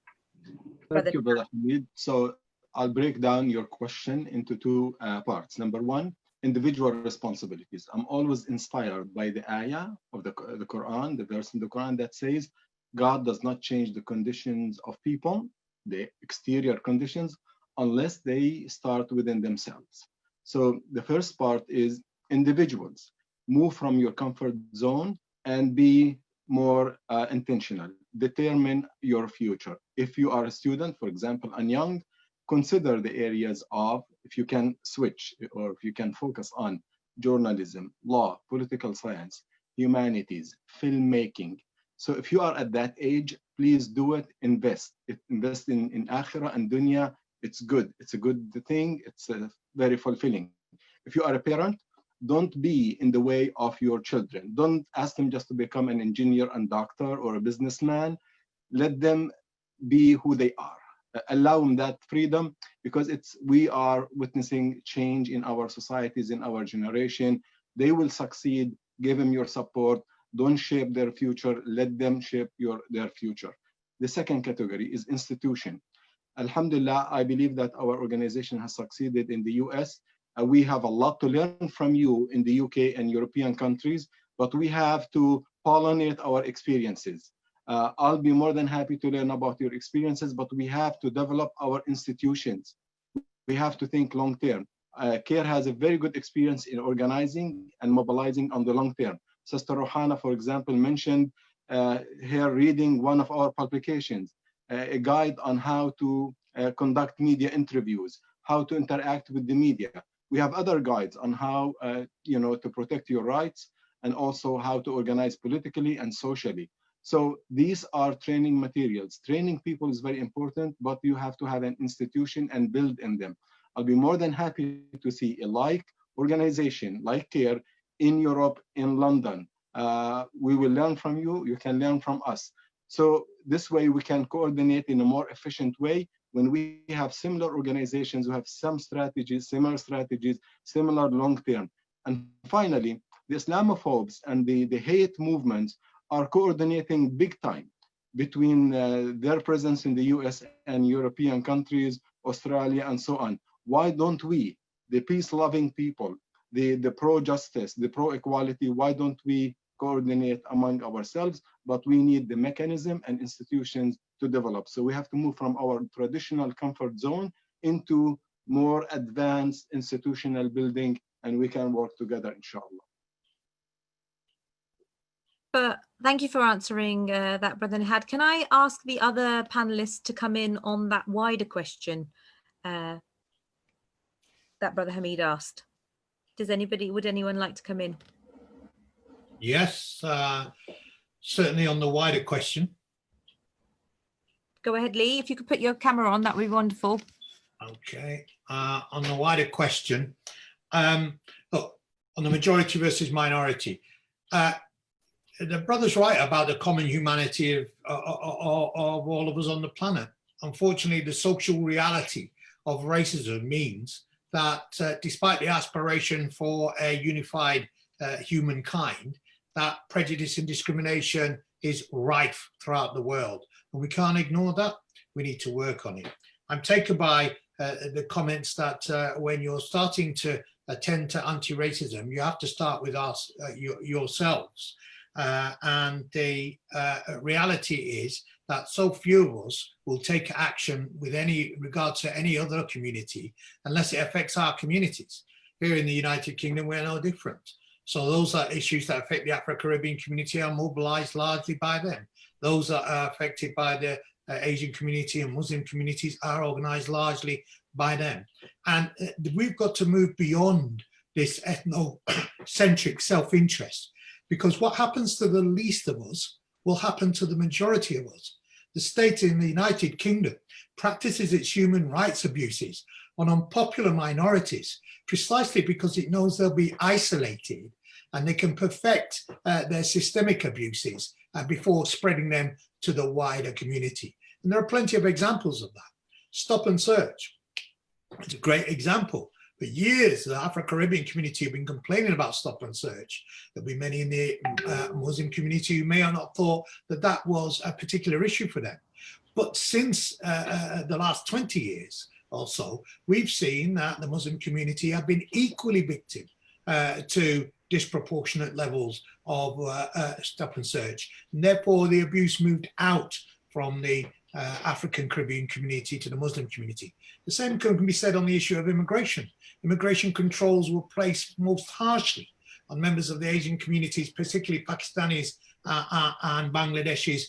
Thank you, Brother Hamid. So I'll break down your question into two parts. Number one, individual responsibilities. I'm always inspired by the ayah of the Quran, the verse in the Quran that says, God does not change the conditions of people, the exterior conditions, unless they start within themselves. So the first part is individuals. Move from your comfort zone and be more intentional. Determine your future. If you are a student, for example, and young, consider the areas of, if you can switch or if you can focus on journalism, law, political science, humanities, filmmaking. So if you are at that age, please do it, invest. Invest in akhirah and dunya. It's good. It's a good thing. It's very fulfilling. If you are a parent, don't be in the way of your children. Don't ask them just to become an engineer and doctor or a businessman. Let them be who they are. Allow them that freedom, because we are witnessing change in our societies, in our generation. They will succeed. Give them your support. Don't shape their future. Let them shape their future. The second category is institution. Alhamdulillah, I believe that our organization has succeeded in the US. We have a lot to learn from you in the UK and European countries, but we have to pollinate our experiences. I'll be more than happy to learn about your experiences, but we have to develop our institutions. We have to think long term. CARE has a very good experience in organizing and mobilizing on the long term. Sister Rohana, for example, mentioned her reading one of our publications, a guide on how to conduct media interviews, how to interact with the media. We have other guides on how to protect your rights and also how to organize politically and socially. So these are training materials. Training people is very important, but you have to have an institution and build in them. I'll be more than happy to see a like organization, like CARE, in Europe, in London. We will learn from you, you can learn from us. So this way we can coordinate in a more efficient way when we have similar organizations who have some strategies, similar strategies, similar long-term. And finally, the Islamophobes and the hate movements are coordinating big time between their presence in the US and European countries, Australia, and so on. Why don't we, the peace-loving people, the pro-justice, the pro-equality, why don't we coordinate among ourselves? But we need the mechanism and institutions to develop. So we have to move from our traditional comfort zone into more advanced institutional building, and we can work together, inshallah. Thank you for answering that, Brother Nihad. Can I ask the other panelists to come in on that wider question that Brother Hamid asked? Would anyone like to come in? Yes, certainly on the wider question. Go ahead, Lee. If you could put your camera on, that would be wonderful. Okay, on the wider question, look, on the majority versus minority, the brother's right about the common humanity of all of us on the planet. Unfortunately, the social reality of racism means that despite the aspiration for a unified humankind, that prejudice and discrimination is rife throughout the world. And we can't ignore that. We need to work on it. I'm taken by the comments that when you're starting to attend to anti-racism, you have to start with us, yourselves. And the reality is that so few of us will take action with any regard to any other community unless it affects our communities. Here in the United Kingdom, we're no different. So those are issues that affect the Afro-Caribbean community are mobilized largely by them. Those that are affected by the Asian community and Muslim communities are organized largely by them. And we've got to move beyond this ethnocentric self-interest, because what happens to the least of us will happen to the majority of us. The state in the United Kingdom practices its human rights abuses on unpopular minorities precisely because it knows they'll be isolated and they can perfect their systemic abuses before spreading them to the wider community. And there are plenty of examples of that. Stop and search. It's a great example. For years, the Afro-Caribbean community have been complaining about stop and search. There'll be many in the Muslim community who may have not thought that that was a particular issue for them. But since the last 20 years or so, we've seen that the Muslim community have been equally victim to disproportionate levels of stop and search. And therefore, the abuse moved out from the African Caribbean community to the Muslim community. The same can be said on the issue of immigration. Immigration controls were placed most harshly on members of the Asian communities, particularly Pakistanis and Bangladeshis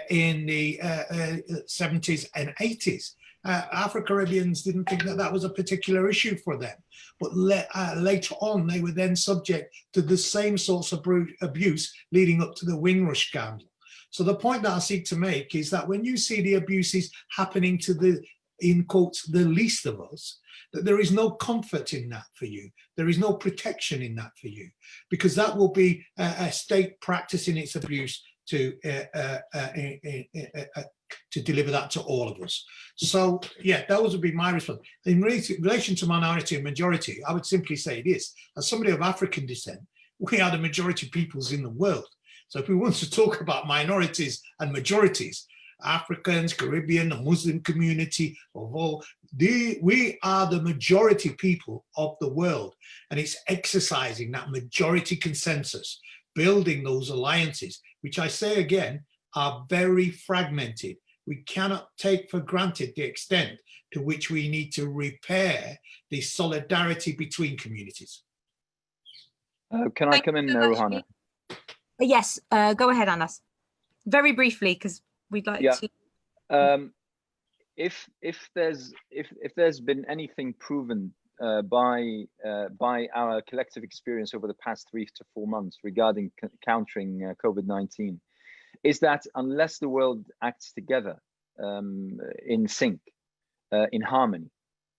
in the 70s and 80s. Afro-Caribbeans didn't think that that was a particular issue for them. But later on, they were then subject to the same sorts of abuse leading up to the Windrush scandal. So the point that I seek to make is that when you see the abuses happening to the, in quotes, the least of us, that there is no comfort in that for you. There is no protection in that for you, because that will be a state practicing its abuse to deliver that to all of us. So yeah, those would be my response. In relation to minority and majority, I would simply say this: as somebody of African descent, we are the majority peoples in the world. So if we want to talk about minorities and majorities, Africans, Caribbean, the Muslim community, of all, we are the majority people of the world. And it's exercising that majority consensus, building those alliances, which I say again, are very fragmented. We cannot take for granted the extent to which we need to repair the solidarity between communities. Can I come in, Ruhana? Yes, go ahead, Anas. Very briefly, because we'd like to. If there's been anything proven by our collective experience over the past 3 to 4 months regarding countering COVID-19, is that unless the world acts together in sync, in harmony,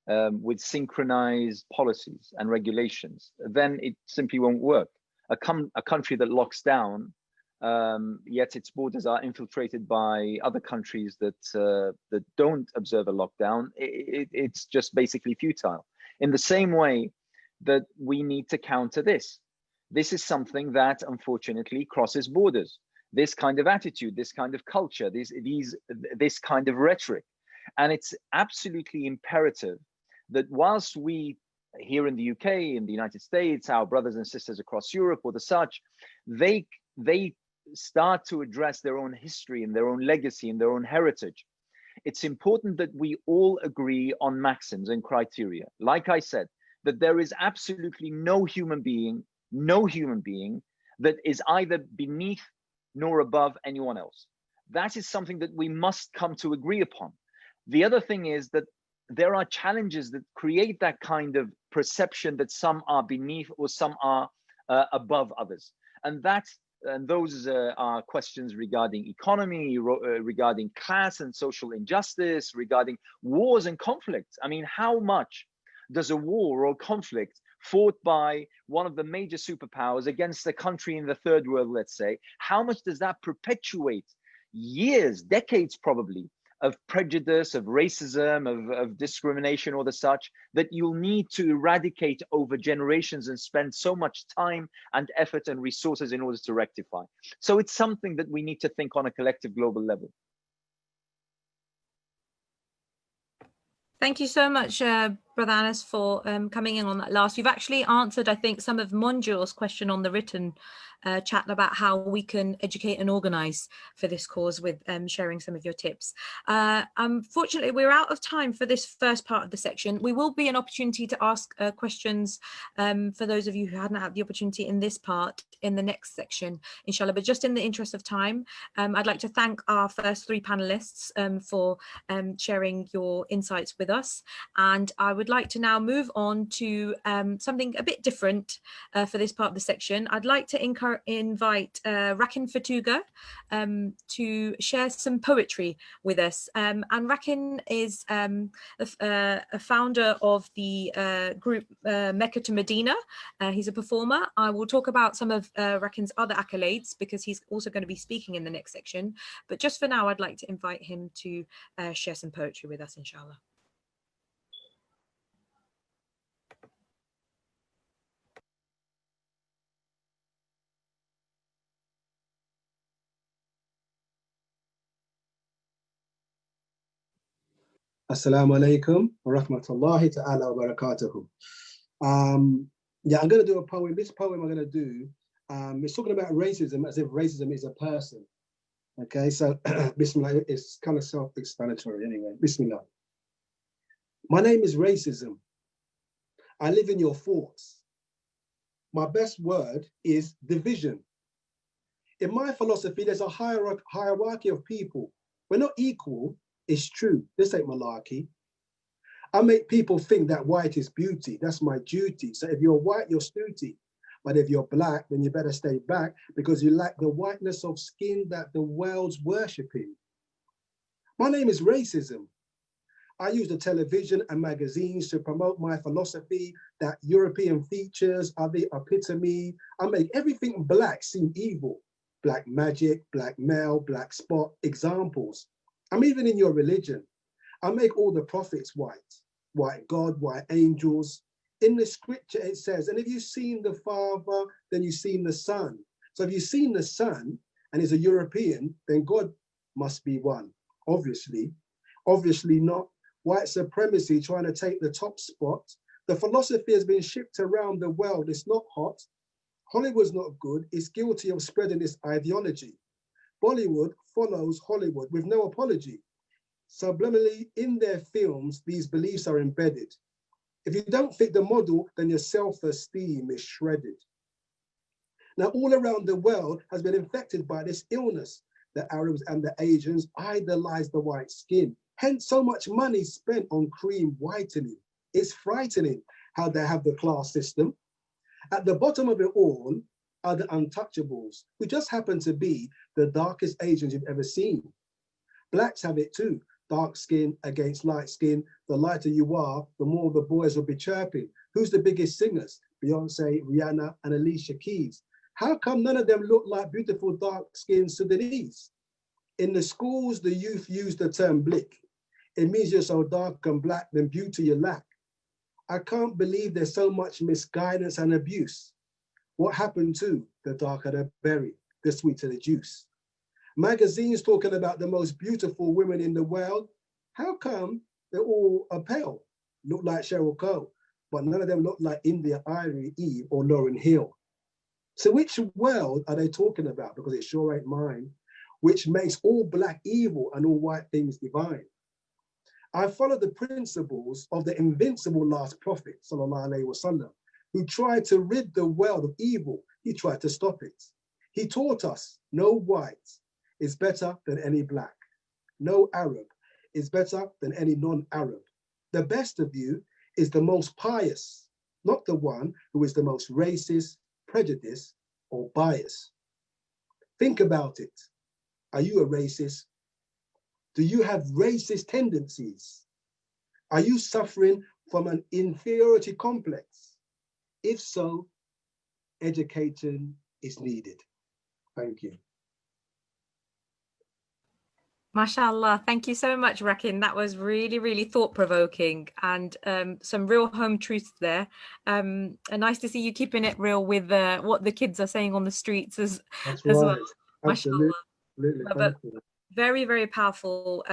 with synchronized policies and regulations, then it simply won't work. A country that locks down, yet its borders are infiltrated by other countries that don't observe a lockdown, it's just basically futile. In the same way that we need to counter this. This is something that unfortunately crosses borders. This kind of attitude, this kind of culture, this kind of rhetoric. And it's absolutely imperative that whilst we here in the UK, in the United States, our brothers and sisters across Europe or the such, they start to address their own history and their own legacy and their own heritage. It's important that we all agree on maxims and criteria. Like I said, that there is absolutely no human being that is either beneath nor above anyone else. That is something that we must come to agree upon. The other thing is that there are challenges that create that kind of perception that some are beneath or some are above others. And those are questions regarding economy, regarding class and social injustice, regarding wars and conflicts. I mean, how much does a war or conflict fought by one of the major superpowers against a country in the third world, let's say, how much does that perpetuate years, decades probably, of prejudice, of racism, of discrimination or the such, that you'll need to eradicate over generations and spend so much time and effort and resources in order to rectify. So it's something that we need to think on a collective global level. Thank you so much, Brother Anas, for coming in on that last. You've actually answered, I think, some of Monjur's question on the written chat about how we can educate and organise for this cause with sharing some of your tips. Unfortunately, we're out of time for this first part of the section. We will be an opportunity to ask questions for those of you who hadn't had the opportunity in this part in the next section, inshallah. But just in the interest of time, I'd like to thank our first three panelists for sharing your insights with us. And I would like to now move on to something a bit different for this part of the section. I'd like to invite Rakin Fatuga to share some poetry with us. And Rakin is a founder of the group Mecca to Medina. He's a performer. I will talk about some of Rakin's other accolades because he's also going to be speaking in the next section. But just for now, I'd like to invite him to share some poetry with us, inshallah. Assalamu alaikum wa rahmatullahi ta'ala wa barakatuhu. Yeah, I'm going to do a poem. This poem I'm going to do, it's talking about racism as if racism is a person. Okay, so Bismillah, it's kind of self-explanatory anyway. Bismillah. My name is racism. I live in your thoughts. My best word is division. In my philosophy, there's a hierarchy of people. We're not equal. It's true. This ain't malarkey. I make people think that white is beauty. That's my duty. So if you're white, you're snooty. But if you're black, then you better stay back because you lack the whiteness of skin that the world's worshipping. My name is racism. I use the television and magazines to promote my philosophy that European features are the epitome. I make everything black seem evil. Black magic, black male, black spot, examples. I'm even in your religion. I make all the prophets white, white God, white angels. In the scripture, it says, and if you've seen the Father, then you've seen the Son. So if you've seen the Son and he's a European, then God must be one. Obviously not. White supremacy trying to take the top spot. The philosophy has been shipped around the world. It's not hot. Hollywood's not good. It's guilty of spreading this ideology. Bollywood follows Hollywood with no apology. Subliminally, in their films, these beliefs are embedded. If you don't fit the model, then your self-esteem is shredded. Now, all around the world has been infected by this illness. The Arabs and the Asians idolize the white skin. Hence, so much money spent on cream whitening. It's frightening how they have the class system. At the bottom of it all are the untouchables, who just happen to be the darkest Asians you've ever seen. Blacks have it too. Dark skin against light skin. The lighter you are, the more the boys will be chirping. Who's the biggest singers? Beyonce, Rihanna, and Alicia Keys. How come none of them look like beautiful dark-skinned Sudanese? In the schools, the youth use the term blick. It means you're so dark and black, then beauty you lack. I can't believe there's so much misguidance and abuse. What happened to the darker the berry, the sweeter the juice? Magazines talking about the most beautiful women in the world. How come they're all pale, look like Cheryl Cole, but none of them look like India Irie Eve or Lauryn Hill? So which world are they talking about? Because it sure ain't mine, which makes all black evil and all white things divine. I follow the principles of the invincible last prophet, sallallahu alaihi wasallam, who tried to rid the world of evil. He tried to stop it. He taught us no white is better than any black. No Arab is better than any non-Arab. The best of you is the most pious, not the one who is the most racist, prejudiced, or biased. Think about it. Are you a racist? Do you have racist tendencies? Are you suffering from an inferiority complex? If so, education is needed. Thank you. MashaAllah, thank you so much, Rakin. That was really, really thought-provoking and some real home truths there. And nice to see you keeping it real with what the kids are saying on the streets as well. Absolutely. MashaAllah. Absolutely. Very, very powerful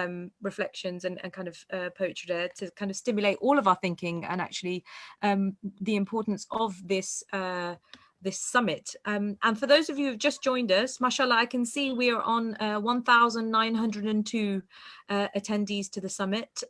reflections and kind of poetry there to kind of stimulate all of our thinking, and actually the importance of this this summit. And for those of you who've just joined us, mashallah, I can see we are on 1,902 attendees to the summit.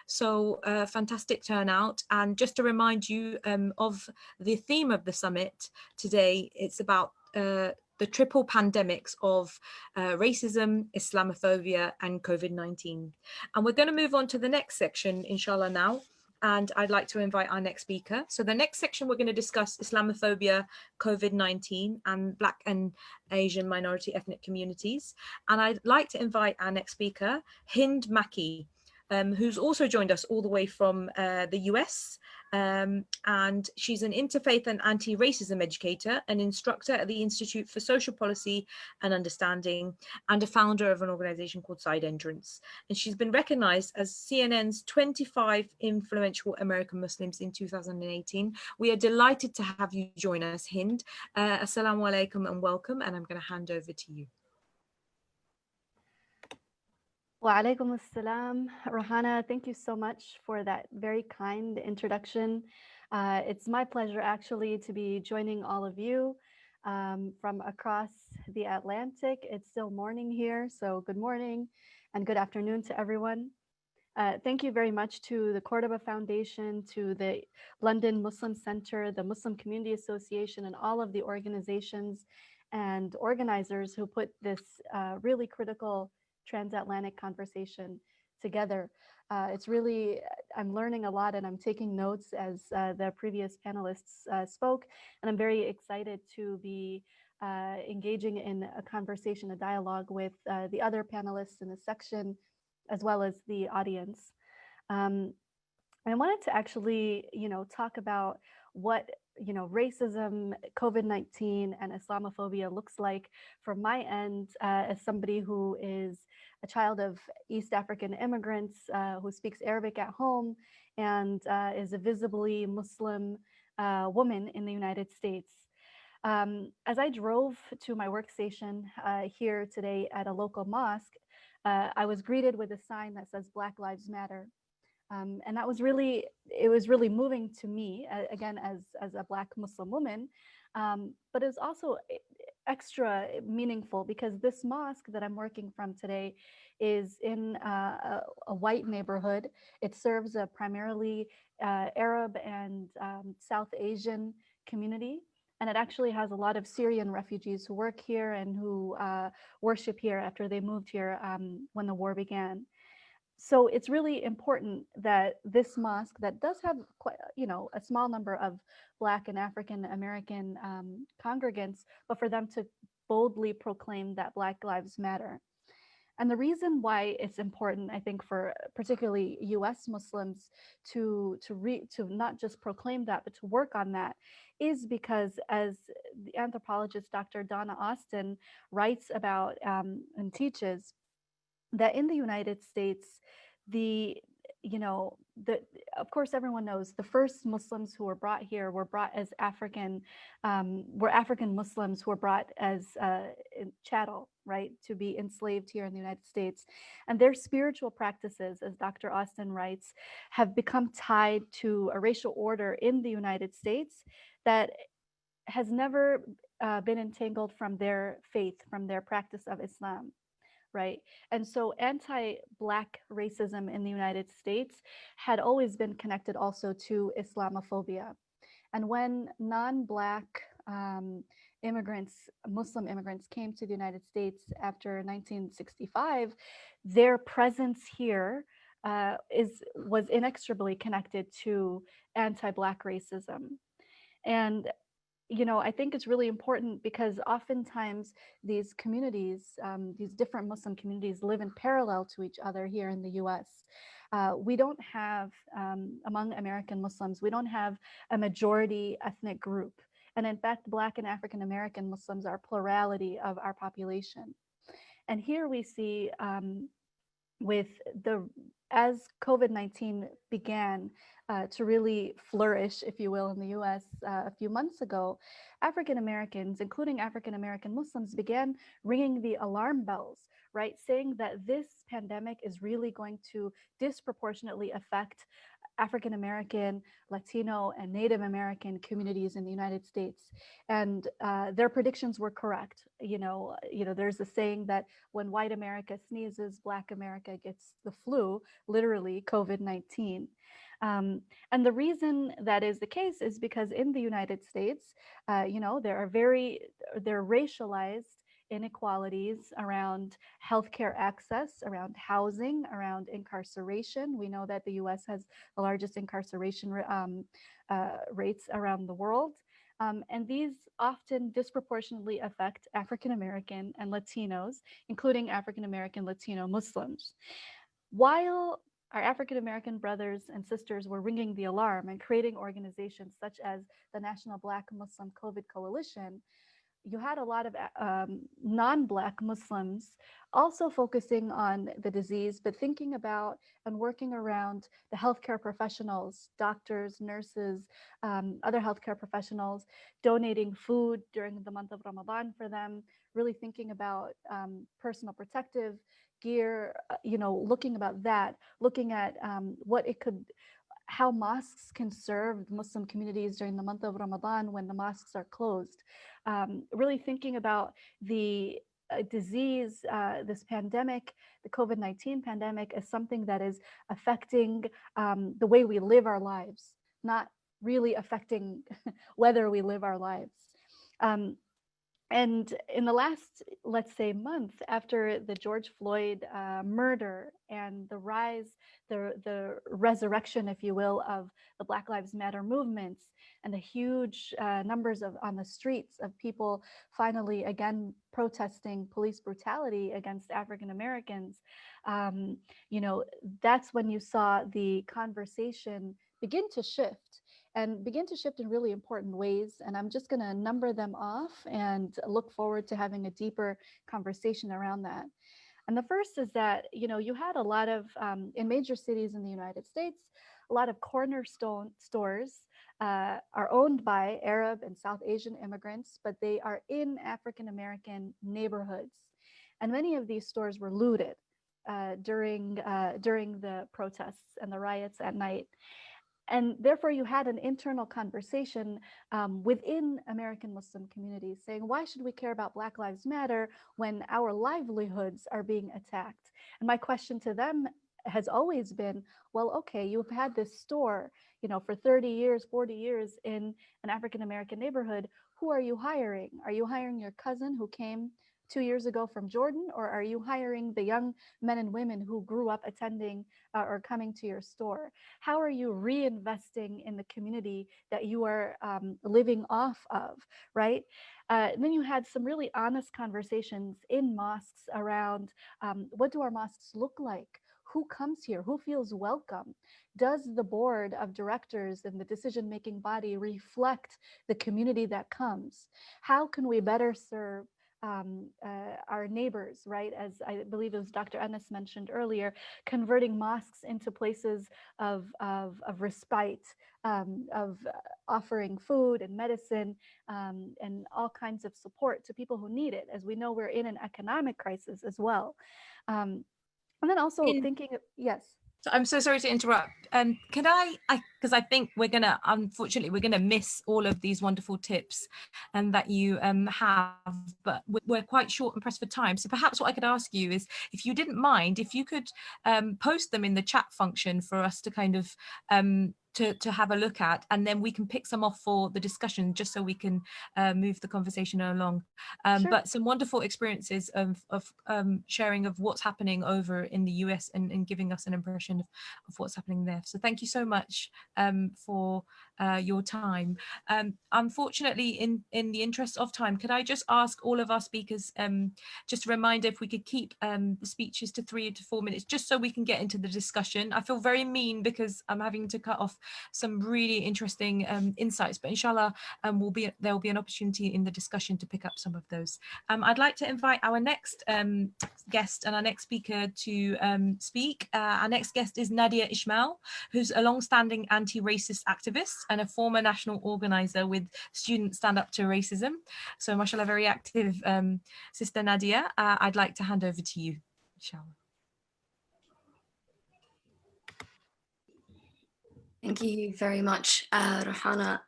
So fantastic turnout. And just to remind you of the theme of the summit today, it's about the triple pandemics of racism, Islamophobia, and COVID-19. And we're going to move on to the next section, inshallah, now. And I'd like to invite our next speaker. So the next section, we're going to discuss Islamophobia, COVID-19, and Black and Asian minority ethnic communities. And I'd like to invite our next speaker, Hind Maki, who's also joined us all the way from the US. And she's an interfaith and anti-racism educator, an instructor at the Institute for Social Policy and Understanding, and a founder of an organization called Side Entrance. And she's been recognized as CNN's 25 influential American Muslims in 2018. We are delighted to have you join us, Hind. Assalamu alaikum and welcome. And I'm going to hand over to you. Wa alaikum assalam, Rahana. Thank you so much for that very kind introduction. It's my pleasure actually to be joining all of you from across the Atlantic. It's still morning here, so good morning and good afternoon to everyone. Thank you very much to the Cordoba Foundation, to the London Muslim Center, the Muslim Community Association, and all of the organizations and organizers who put this really critical transatlantic conversation together. It's really, I'm learning a lot and I'm taking notes as the previous panelists spoke, and I'm very excited to be engaging in a conversation, a dialogue with the other panelists in this section, as well as the audience. I wanted to actually, talk about what racism, COVID-19, and Islamophobia looks like from my end as somebody who is a child of East African immigrants who speaks Arabic at home and is a visibly Muslim woman in the United States. As I drove to my workstation here today at a local mosque, I was greeted with a sign that says Black Lives Matter. And that was really, it was really moving to me, again, as a Black Muslim woman, but it's also extra meaningful because this mosque that I'm working from today is in a white neighborhood. It serves a primarily Arab and South Asian community. And it actually has a lot of Syrian refugees who work here and who worship here after they moved here when the war began. So it's really important that this mosque that does have quite, a small number of Black and African American congregants, but for them to boldly proclaim that Black Lives Matter. And the reason why it's important, I think, for particularly US Muslims to not just proclaim that, but to work on that, is because as the anthropologist Dr. Donna Austin writes about and teaches, that in the United States, of course, everyone knows the first Muslims who were brought here were brought as African Muslims who were brought as chattel, right, to be enslaved here in the United States. And their spiritual practices, as Dr. Austin writes, have become tied to a racial order in the United States that has never been entangled from their faith, from their practice of Islam. Right. And so anti-Black racism in the United States had always been connected also to Islamophobia. And when non-Black immigrants, Muslim immigrants came to the United States after 1965, their presence here was inexorably connected to anti-Black racism. And I think it's really important because oftentimes these communities, these different Muslim communities live in parallel to each other here in the US. We don't have, among American Muslims, we don't have a majority ethnic group. And in fact, Black and African American Muslims are plurality of our population. And here we see with the as COVID-19 began to really flourish, if you will, in the US a few months ago, African Americans, including African American Muslims, began ringing the alarm bells, right? Saying that this pandemic is really going to disproportionately affect African American, Latino, and Native American communities in the United States. And their predictions were correct. You know, there's a saying that when white America sneezes, Black America gets the flu, literally COVID-19. And the reason that is the case is because in the United States, you know, there are racialized inequalities around healthcare access, around housing, around incarceration. We know that the US has the largest incarceration rates around the world. And these often disproportionately affect African American and Latinos, including African American Latino Muslims. While our African American brothers and sisters were ringing the alarm and creating organizations such as the National Black Muslim COVID Coalition, you had a lot of non-Black Muslims also focusing on the disease, but thinking about and working around the healthcare professionals, doctors, nurses, other healthcare professionals, donating food during the month of Ramadan for them, really thinking about personal protective gear, you know, looking about that, looking at how mosques can serve Muslim communities during the month of Ramadan when the mosques are closed. Really thinking about the disease, this pandemic, the COVID-19 pandemic, as something that is affecting the way we live our lives, not really affecting whether we live our lives. And in the last, let's say, month after the George Floyd murder and the rise, the resurrection, if you will, of the Black Lives Matter movements and the huge numbers on the streets of people finally again protesting police brutality against African Americans, you know, that's when you saw the conversation begin to shift. And begin to shift in really important ways. And I'm just going to number them off and look forward to having a deeper conversation around that. And the first is that, you know, you had a lot of, in major cities in the United States, a lot of cornerstone stores are owned by Arab and South Asian immigrants, but they are in African American neighborhoods. And many of these stores were looted during the protests and the riots at night. And therefore, you had an internal conversation within American Muslim communities saying, why should we care about Black Lives Matter when our livelihoods are being attacked? And my question to them has always been, well, okay, you've had this store, you know, for 30 years, 40 years in an African American neighborhood. Who are you hiring? Are you hiring your cousin who came 2 years ago from Jordan, or are you hiring the young men and women who grew up attending or coming to your store? How are you reinvesting in the community that you are living off of, right? And then you had some really honest conversations in mosques around what do our mosques look like? Who comes here? Who feels welcome? Does the board of directors and the decision-making body reflect the community that comes? How can we better serve our neighbors, right? As I believe it was Dr. Anas mentioned earlier, converting mosques into places of respite, of offering food and medicine and all kinds of support to people who need it. As we know, we're in an economic crisis as well. And then also thinking, yes. So I'm so sorry to interrupt. Can I because I think unfortunately, we're gonna miss all of these wonderful tips that you have, but we're quite short and pressed for time. So perhaps what I could ask you is, if you didn't mind, if you could post them in the chat function for us to kind of to have a look at, and then we can pick some off for the discussion, just so we can move the conversation along. Sure. But some wonderful experiences of sharing of what's happening over in the US and giving us an impression of what's happening there. So thank you so much for your time. Unfortunately, in the interest of time, could I just ask all of our speakers, just a reminder, if we could keep the speeches to 3 to 4 minutes, just so we can get into the discussion. I feel very mean because I'm having to cut off some really interesting insights, but inshallah, there will be an opportunity in the discussion to pick up some of those. I'd like to invite our next guest and our next speaker to speak. Our next guest is Nadia Ishmael, who's a long-standing anti-racist activist and a former national organizer with Students Stand Up to Racism. So mashallah, very active Sister Nadia. I'd like to hand over to you, inshallah. Thank you very much, Rohana.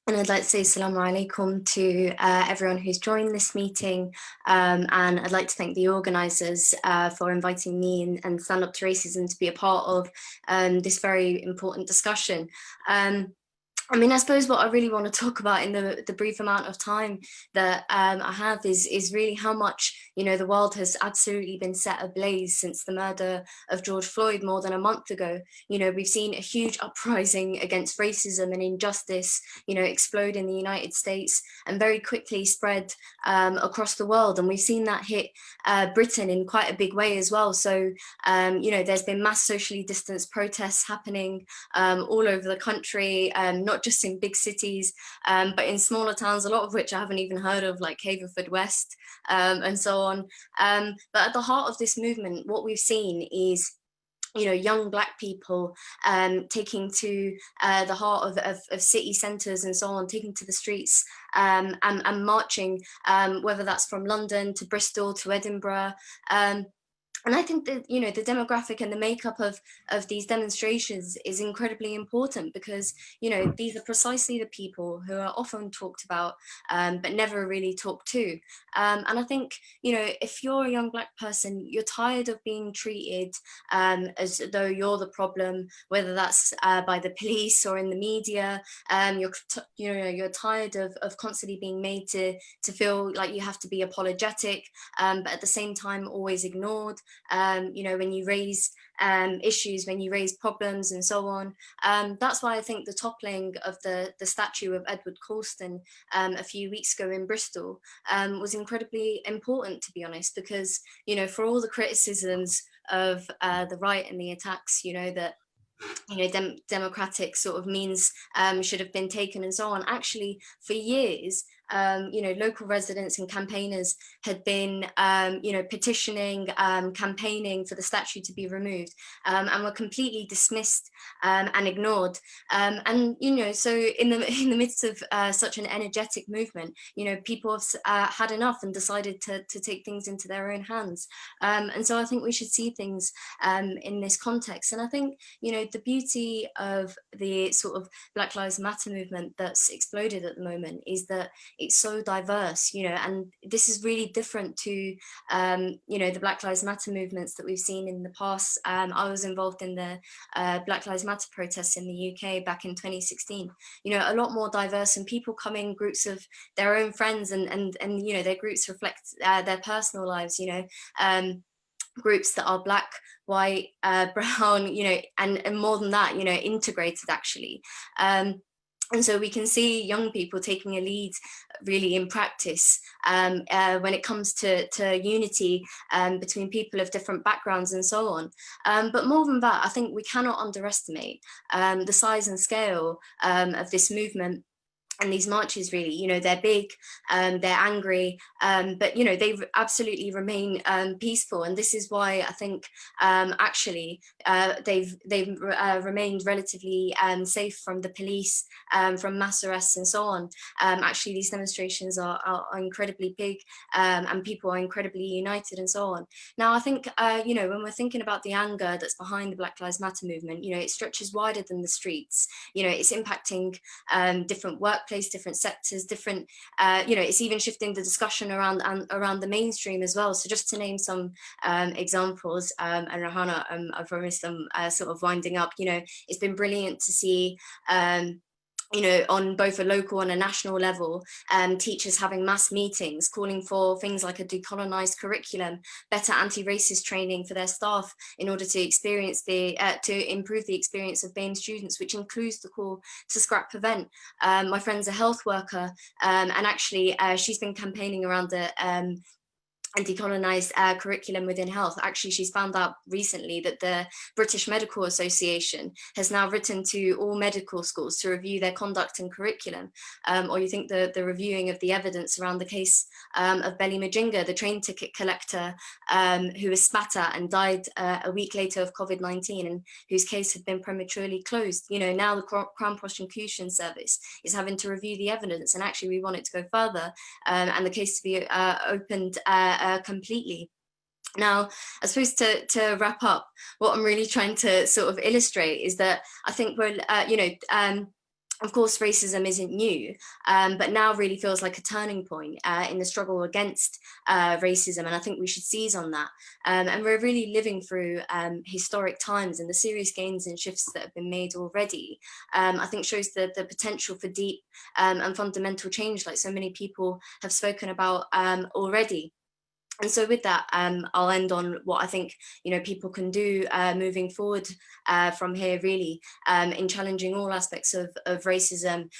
And I'd like to say assalamu alaikum to everyone who's joined this meeting. And I'd like to thank the organisers for inviting me and Stand Up to Racism to be a part of this very important discussion. I mean, I suppose what I really want to talk about in the brief amount of time that I have is really how much, you know, the world has absolutely been set ablaze since the murder of George Floyd more than a month ago. You know, we've seen a huge uprising against racism and injustice, you know, explode in the United States and very quickly spread across the world. And we've seen that hit Britain in quite a big way as well. So, you know, there's been mass socially distanced protests happening all over the country, not just in big cities, but in smaller towns, a lot of which I haven't even heard of, like Haverfordwest and so on. But at the heart of this movement, what we've seen is, you know, young Black people taking to the heart of city centres and so on, taking to the streets and marching, whether that's from London to Bristol to Edinburgh. And I think that, you know, the demographic and the makeup of these demonstrations is incredibly important because, you know, these are precisely the people who are often talked about, but never really talked to. And I think, you know, if you're a young Black person, you're tired of being treated as though you're the problem, whether that's by the police or in the media. You're tired of constantly being made to feel like you have to be apologetic, but at the same time always ignored. You know, when you raise issues, when you raise problems and so on. That's why I think the toppling of the statue of Edward Colston a few weeks ago in Bristol was incredibly important, to be honest, because, you know, for all the criticisms of the right and the attacks, you know, that, you know, democratic sort of means should have been taken and so on. Actually, for years, you know, local residents and campaigners had been, you know, petitioning, campaigning for the statue to be removed, and were completely dismissed and ignored. And, you know, so in the midst of such an energetic movement, you know, people have had enough and decided to take things into their own hands. And so I think we should see things in this context. And I think, you know, the beauty of the sort of Black Lives Matter movement that's exploded at the moment is that it's so diverse, you know, and this is really different to, you know, the Black Lives Matter movements that we've seen in the past. I was involved in the Black Lives Matter protests in the UK back in 2016, you know, a lot more diverse, and people come in groups of their own friends and you know, their groups reflect their personal lives, you know, groups that are Black, white, brown, you know, and more than that, you know, integrated actually. And so we can see young people taking a lead really in practice when it comes to unity between people of different backgrounds and so on. But more than that, I think we cannot underestimate the size and scale of this movement. And these marches, really, you know, they're big, they're angry, but, you know, they absolutely remain peaceful. And this is why I think actually they've remained relatively safe from the police, from mass arrests and so on. Actually, these demonstrations are incredibly big, and people are incredibly united and so on. Now, I think, you know, when we're thinking about the anger that's behind the Black Lives Matter movement, you know, it stretches wider than the streets. You know, it's impacting different workplaces, different sectors, different, you know, it's even shifting the discussion around the mainstream as well. So just to name some examples, and Rahana, I promise I'm sort of winding up, you know, it's been brilliant to see you know, on both a local and a national level, teachers having mass meetings, calling for things like a decolonized curriculum, better anti-racist training for their staff in order to improve the experience of BAME students, which includes the call to scrap prevent. My friend's a health worker, and actually she's been campaigning around the and decolonized curriculum within health. Actually, she's found out recently that the British Medical Association has now written to all medical schools to review their conduct and curriculum. Or you think the reviewing of the evidence around the case of Belly Majinga, the train ticket collector who was spat at and died a week later of COVID-19, and whose case had been prematurely closed. You know, now the Crown Prosecution Service is having to review the evidence, and actually we want it to go further and the case to be opened completely. Now, I suppose to wrap up, what I'm really trying to sort of illustrate is that I think we're, of course, racism isn't new, but now really feels like a turning point in the struggle against racism, and I think we should seize on that. And we're really living through historic times, and the serious gains and shifts that have been made already, I think shows the potential for deep and fundamental change, like so many people have spoken about already. And so with that, I'll end on what I think, you know, people can do moving forward from here, really, in challenging all aspects of racism,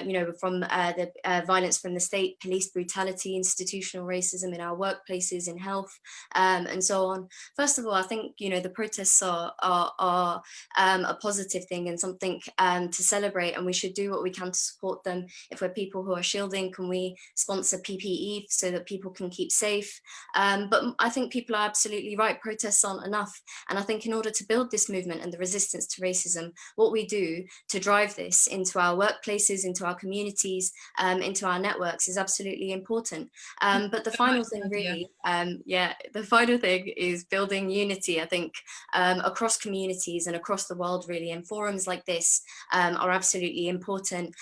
you know, from the violence from the state, police brutality, institutional racism in our workplaces, in health, and so on. First of all, I think, you know, the protests are a positive thing and something to celebrate, and we should do what we can to support them. If we're people who are shielding, can we sponsor PPE so that people can keep safe? But I think people are absolutely right. Protests aren't enough. And I think in order to build this movement and the resistance to racism, what we do to drive this into our workplaces, into our communities, into our networks is absolutely important. But the final thing really, the final thing is building unity, I think, across communities and across the world, really. And forums like this are absolutely important.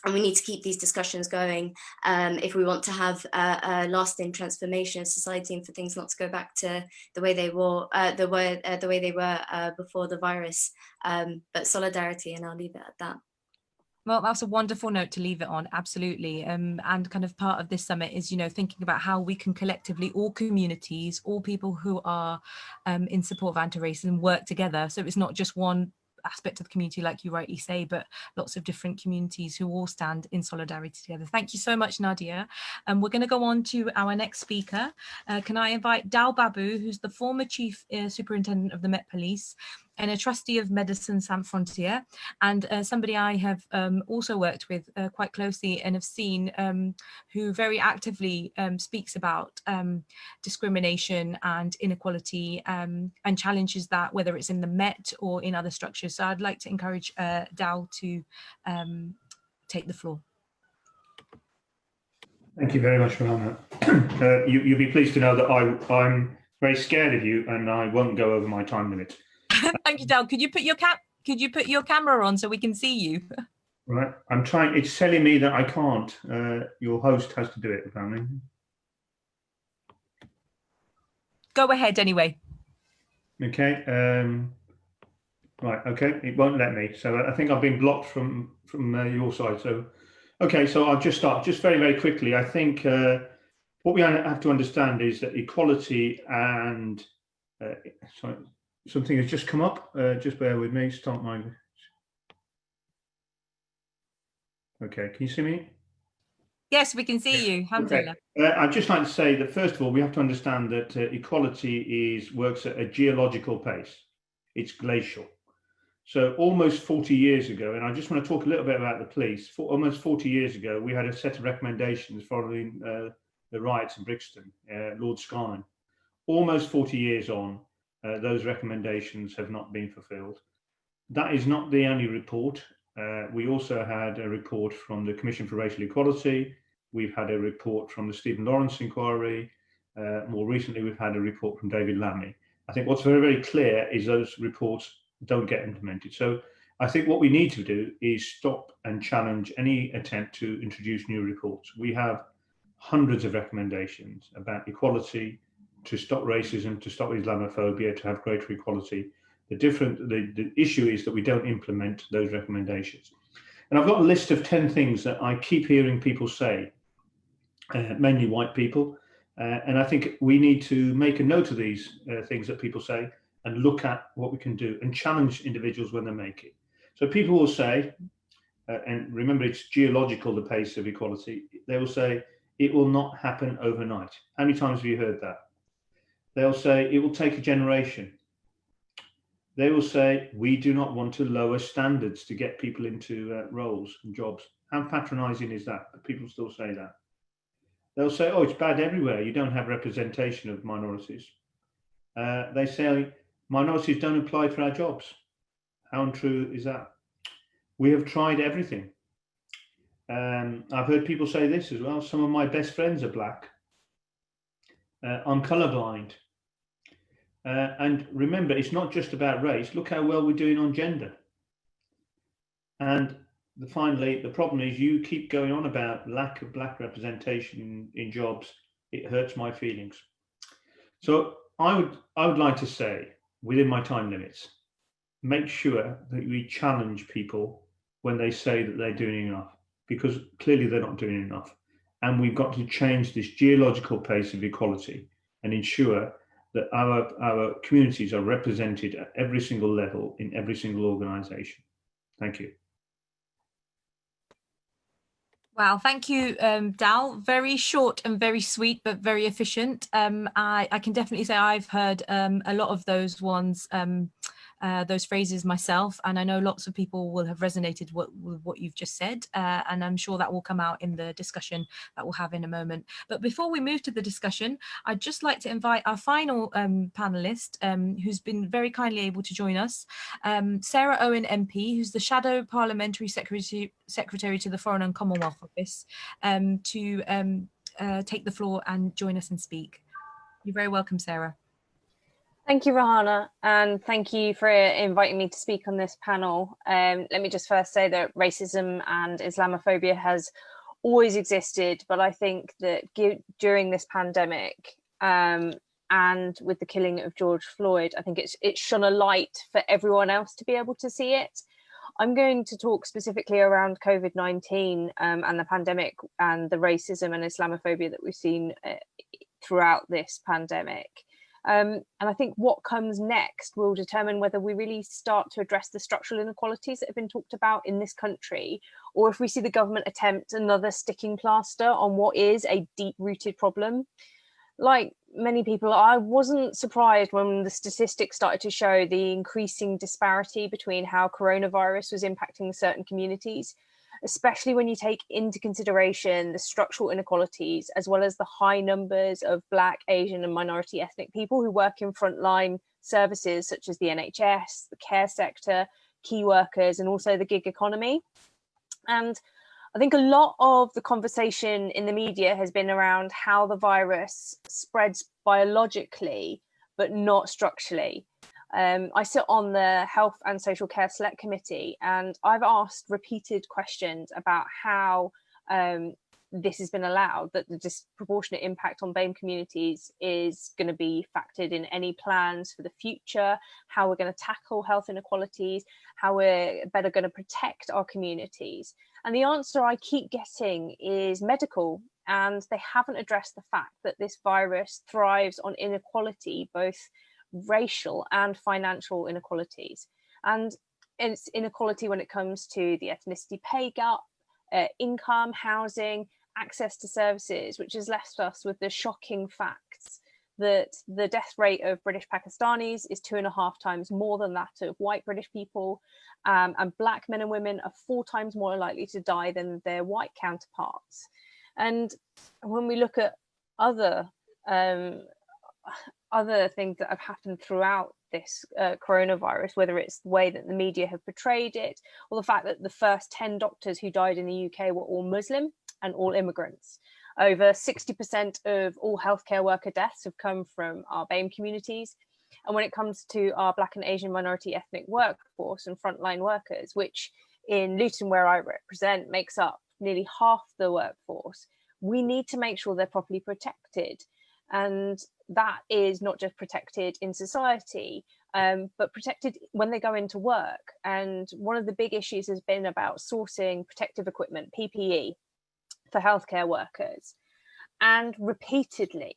And we need to keep these discussions going if we want to have a lasting transformation of society and for things not to go back to the way they were, before the virus. But solidarity, and I'll leave it at that. Well, that's a wonderful note to leave it on, absolutely. And kind of part of this summit is, you know, thinking about how we can collectively, all communities, all people who are in support of anti-racism, work together. So it's not just one aspect of the community, like you rightly say, but lots of different communities who all stand in solidarity together. Thank you so much, Nadia. We're going to go on to our next speaker. Can I invite Dal Babu, who's the former Chief Superintendent of the Met Police and a trustee of Medicine Sans Frontières, and somebody I have also worked with quite closely and have seen, who very actively speaks about discrimination and inequality and challenges that, whether it's in the Met or in other structures. So I'd like to encourage Dal to take the floor. Thank you very much, Rahana. You'll be pleased to know that I'm very scared of you and I won't go over my time limit. Thank you, Dal. Could you put your camera on so we can see you? Right, I'm trying. It's telling me that I can't. Your host has to do it, apparently. Go ahead anyway. Okay. Right. Okay. It won't let me. So I think I've been blocked from your side. So, okay. So I'll just start. Just very, very quickly. I think what we have to understand is that equality and sorry. Something has just come up. Just bear with me. Start my. Okay, can you see me? Yes, we can see you. Alhamdulillah. Okay. I'd just like to say that first of all, we have to understand that equality works at a geological pace. It's glacial. So almost 40 years ago, and I just want to talk a little bit about the police. Almost 40 years ago, we had a set of recommendations following the riots in Brixton, Lord Skine. Almost 40 years on. Those recommendations have not been fulfilled. That is not the only report. We also had a report from the Commission for Racial Equality. We've had a report from the Stephen Lawrence inquiry. More recently, we've had a report from David Lammy. I think what's very, very clear is those reports don't get implemented. So I think what we need to do is stop and challenge any attempt to introduce new reports. We have hundreds of recommendations about equality, to stop racism, to stop Islamophobia, to have greater equality. The issue is that we don't implement those recommendations. And I've got a list of 10 things that I keep hearing people say, mainly white people. And I think we need to make a note of these things that people say and look at what we can do and challenge individuals when they make it. So people will say, and remember it's geological, the pace of equality, they will say, it will not happen overnight. How many times have you heard that? They'll say, it will take a generation. They will say, we do not want to lower standards to get people into roles and jobs. How patronizing is that? But people still say that. They'll say, oh, it's bad everywhere. You don't have representation of minorities. They say, minorities don't apply for our jobs. How untrue is that? We have tried everything. I've heard people say this as well. Some of my best friends are black. I'm colorblind. And remember, it's not just about race. Look how well we're doing on gender. And finally, the problem is you keep going on about lack of black representation in jobs. It hurts my feelings. So I would like to say, within my time limits, make sure that we challenge people when they say that they're doing enough, because clearly they're not doing enough. And we've got to change this geological pace of equality and ensure that our communities are represented at every single level in every single organisation. Thank you. Wow, thank you, Dal. Very short and very sweet, but very efficient. I can definitely say I've heard a lot of those ones, those phrases myself, and I know lots of people will have resonated with what you've just said, and I'm sure that will come out in the discussion that we'll have in a moment. But before we move to the discussion, I'd just like to invite our final panelist, who's been very kindly able to join us, Sarah Owen MP, who's the Shadow Parliamentary Secretary to the Foreign and Commonwealth Office, to take the floor and join us and speak. You're very welcome, Sarah. Thank you, Rahana, and thank you for inviting me to speak on this panel. Let me just first say that racism and Islamophobia has always existed, but I think that during this pandemic and with the killing of George Floyd, I think it's shone a light for everyone else to be able to see it. I'm going to talk specifically around COVID-19 and the pandemic and the racism and Islamophobia that we've seen throughout this pandemic. And I think what comes next will determine whether we really start to address the structural inequalities that have been talked about in this country, or if we see the government attempt another sticking plaster on what is a deep-rooted problem. Like many people, I wasn't surprised when the statistics started to show the increasing disparity between how coronavirus was impacting certain communities, especially when you take into consideration the structural inequalities, as well as the high numbers of Black, Asian and minority ethnic people who work in frontline services such as the NHS, the care sector, key workers, and also the gig economy. And I think a lot of the conversation in the media has been around how the virus spreads biologically, but not structurally. I sit on the Health and Social Care Select Committee, and I've asked repeated questions about how this has been allowed, that the disproportionate impact on BAME communities is going to be factored in any plans for the future, how we're going to tackle health inequalities, how we're better going to protect our communities. And the answer I keep getting is medical, and they haven't addressed the fact that this virus thrives on inequality, both racial and financial inequalities. And it's inequality when it comes to the ethnicity pay gap, income, housing, access to services, which has left us with the shocking facts that the death rate of British Pakistanis is 2.5 times more than that of white British people, and Black men and women are 4 times more likely to die than their white counterparts. And when we look at other things that have happened throughout this coronavirus, whether it's the way that the media have portrayed it, or the fact that the first 10 doctors who died in the UK were all Muslim and all immigrants. Over 60% of all healthcare worker deaths have come from our BAME communities. And when it comes to our Black and Asian minority ethnic workforce and frontline workers, which in Luton, where I represent, makes up nearly half the workforce, we need to make sure they're properly protected. And that is not just protected in society, but protected when they go into work. And one of the big issues has been about sourcing protective equipment, PPE, for healthcare workers. And repeatedly,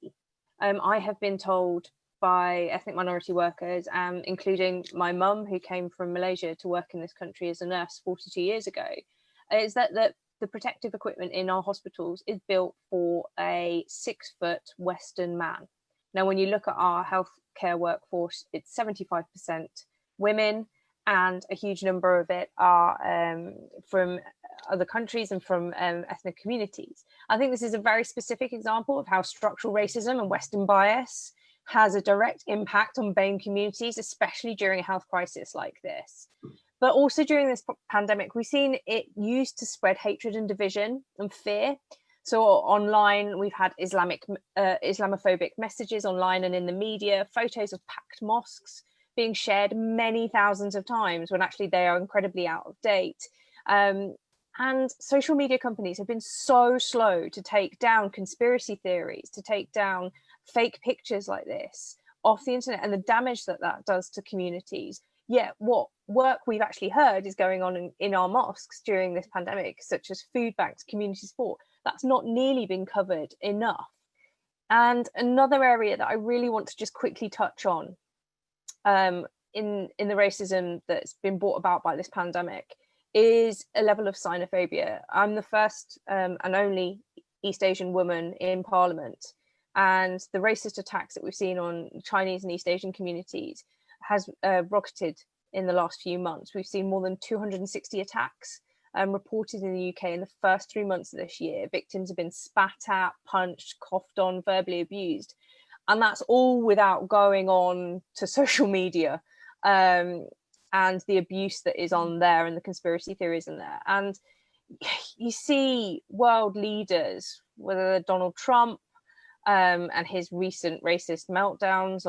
I have been told by ethnic minority workers, including my mum, who came from Malaysia to work in this country as a nurse 42 years ago, is that the protective equipment in our hospitals is built for a 6-foot Western man. Now, when you look at our healthcare workforce, it's 75% women, and a huge number of it are from other countries and from ethnic communities. I think this is a very specific example of how structural racism and Western bias has a direct impact on BAME communities, especially during a health crisis like this. But also during this pandemic, we've seen it used to spread hatred and division and fear. So online, we've had Islamophobic messages online and in the media, photos of packed mosques being shared many thousands of times when actually they are incredibly out of date. And social media companies have been so slow to take down conspiracy theories, to take down fake pictures like this off the internet, and the damage that that does to communities. Yet what work we've actually heard is going on in our mosques during this pandemic, such as food banks, community support, that's not nearly been covered enough. And another area that I really want to just quickly touch on in the racism that's been brought about by this pandemic is a level of xenophobia. I'm the first and only East Asian woman in Parliament, and the racist attacks that we've seen on Chinese and East Asian communities has rocketed in the last few months. We've seen more than 260 attacks reported in the UK in the first 3 months of this year. Victims have been spat at, punched, coughed on, verbally abused. And that's all without going on to social media and the abuse that is on there and the conspiracy theories in there. And you see world leaders, whether Donald Trump and his recent racist meltdowns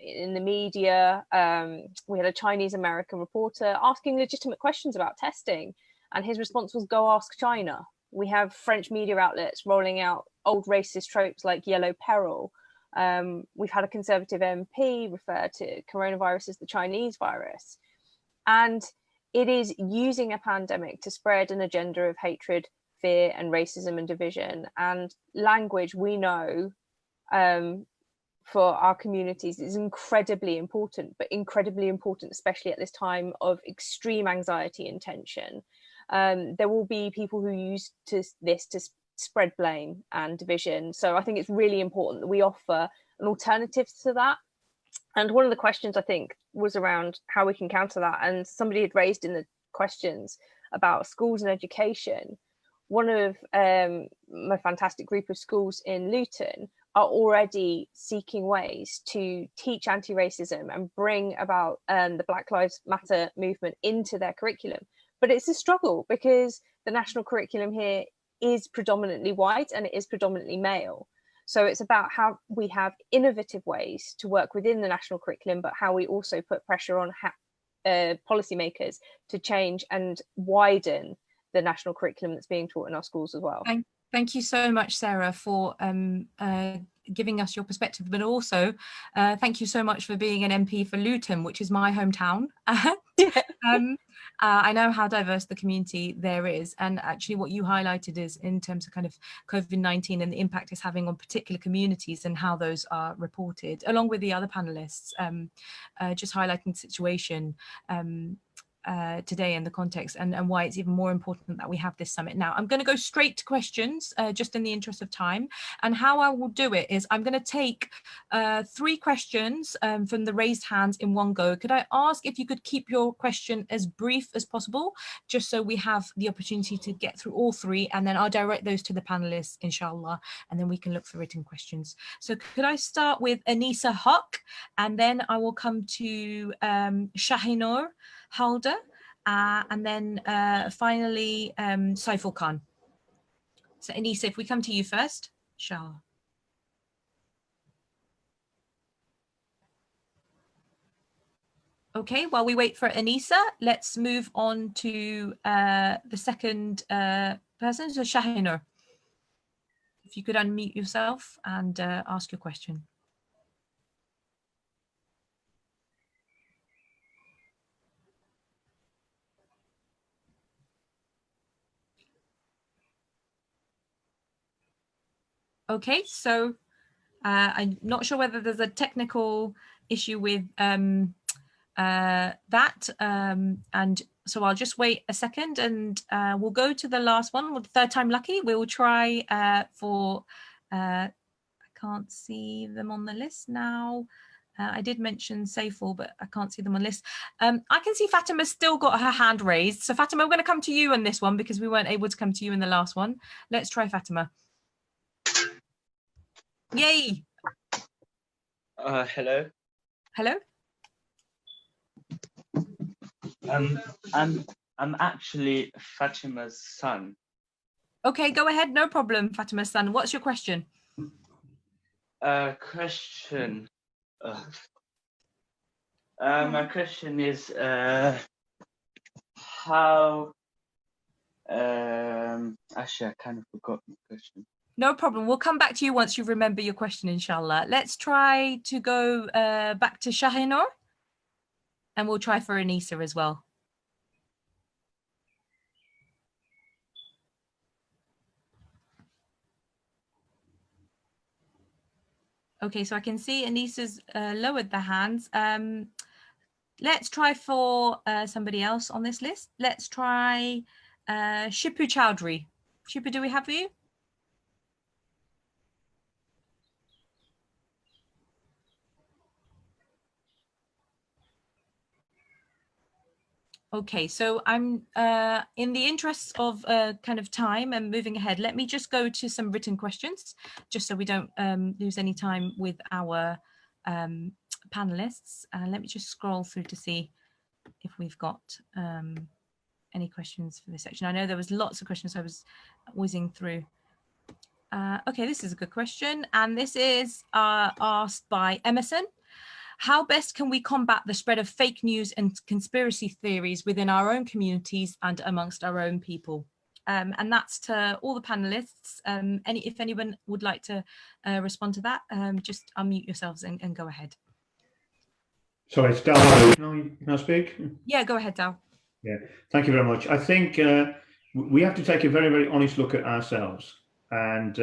in the media. We had a Chinese American reporter asking legitimate questions about testing, and his response was, "Go ask China." We have French media outlets rolling out old racist tropes like yellow peril. We've had a Conservative MP refer to coronavirus as the Chinese virus. And it is using a pandemic to spread an agenda of hatred, fear and racism and division. And language, we know, for our communities is incredibly important, but incredibly important, especially at this time of extreme anxiety and tension. There will be people who use this to spread blame and division. So I think it's really important that we offer an alternative to that. And one of the questions I think was around how we can counter that. And somebody had raised in the questions about schools and education. One of my fantastic group of schools in Luton are already seeking ways to teach anti-racism and bring about the Black Lives Matter movement into their curriculum. But it's a struggle because the national curriculum here is predominantly white and it is predominantly male. So it's about how we have innovative ways to work within the national curriculum, but how we also put pressure on policymakers to change and widen the national curriculum that's being taught in our schools as well. Thank you so much, Sarah, for giving us your perspective, but also thank you so much for being an MP for Luton, which is my hometown. I know how diverse the community there is, and actually what you highlighted is in terms of kind of COVID-19 and the impact it's having on particular communities and how those are reported, along with the other panelists, just highlighting the situation today in the context and why it's even more important that we have this summit now. I'm going to go straight to questions just in the interest of time, and how I will do it is I'm going to take 3 questions from the raised hands in one go. Could I ask if you could keep your question as brief as possible, just so we have the opportunity to get through all 3, and then I'll direct those to the panelists, inshallah, and then we can look for written questions. So could I start with Anisa Huck, and then I will come to Shahinur Halder, and then finally Saiful Khan. So Anisa, if we come to you first, inshallah. Okay, while we wait for Anisa, let's move on to the second person, so Shahinur. If you could unmute yourself and ask your question. Okay, so I'm not sure whether there's a technical issue with that, and so I'll just wait a second, and we'll go to the last one. With third time lucky, we'll try for. I can't see them on the list now. I did mention Saiful, but I can't see them on the list. I can see Fatima's still got her hand raised. So Fatima, I'm going to come to you on this one because we weren't able to come to you in the last one. Let's try Fatima. Yay. Hello. Hello. I'm actually Fatima's son. Okay, go ahead. No problem, Fatima's son. What's your question? My question is how. Actually, I kind of forgot my question. No problem. We'll come back to you once you remember your question, inshallah. Let's try to go back to Shahinur, and we'll try for Anisa as well. Okay, so I can see Anisa's lowered their hands. Let's try for somebody else on this list. Let's try Shipu Chowdhury. Shipu, do we have you? Okay, so I'm in the interests of kind of time and moving ahead, let me just go to some written questions, just so we don't lose any time with our panelists. Let me just scroll through to see if we've got any questions for this section. I know there was lots of questions I was whizzing through. Okay, this is a good question. And this is asked by Emerson. How best can we combat the spread of fake news and conspiracy theories within our own communities and amongst our own people? And that's to all the panelists. If anyone would like to respond to that, just unmute yourselves and go ahead. Sorry, it's Dal. Can I speak? Yeah, go ahead, Dal. Yeah, thank you very much. I think we have to take a very, very honest look at ourselves and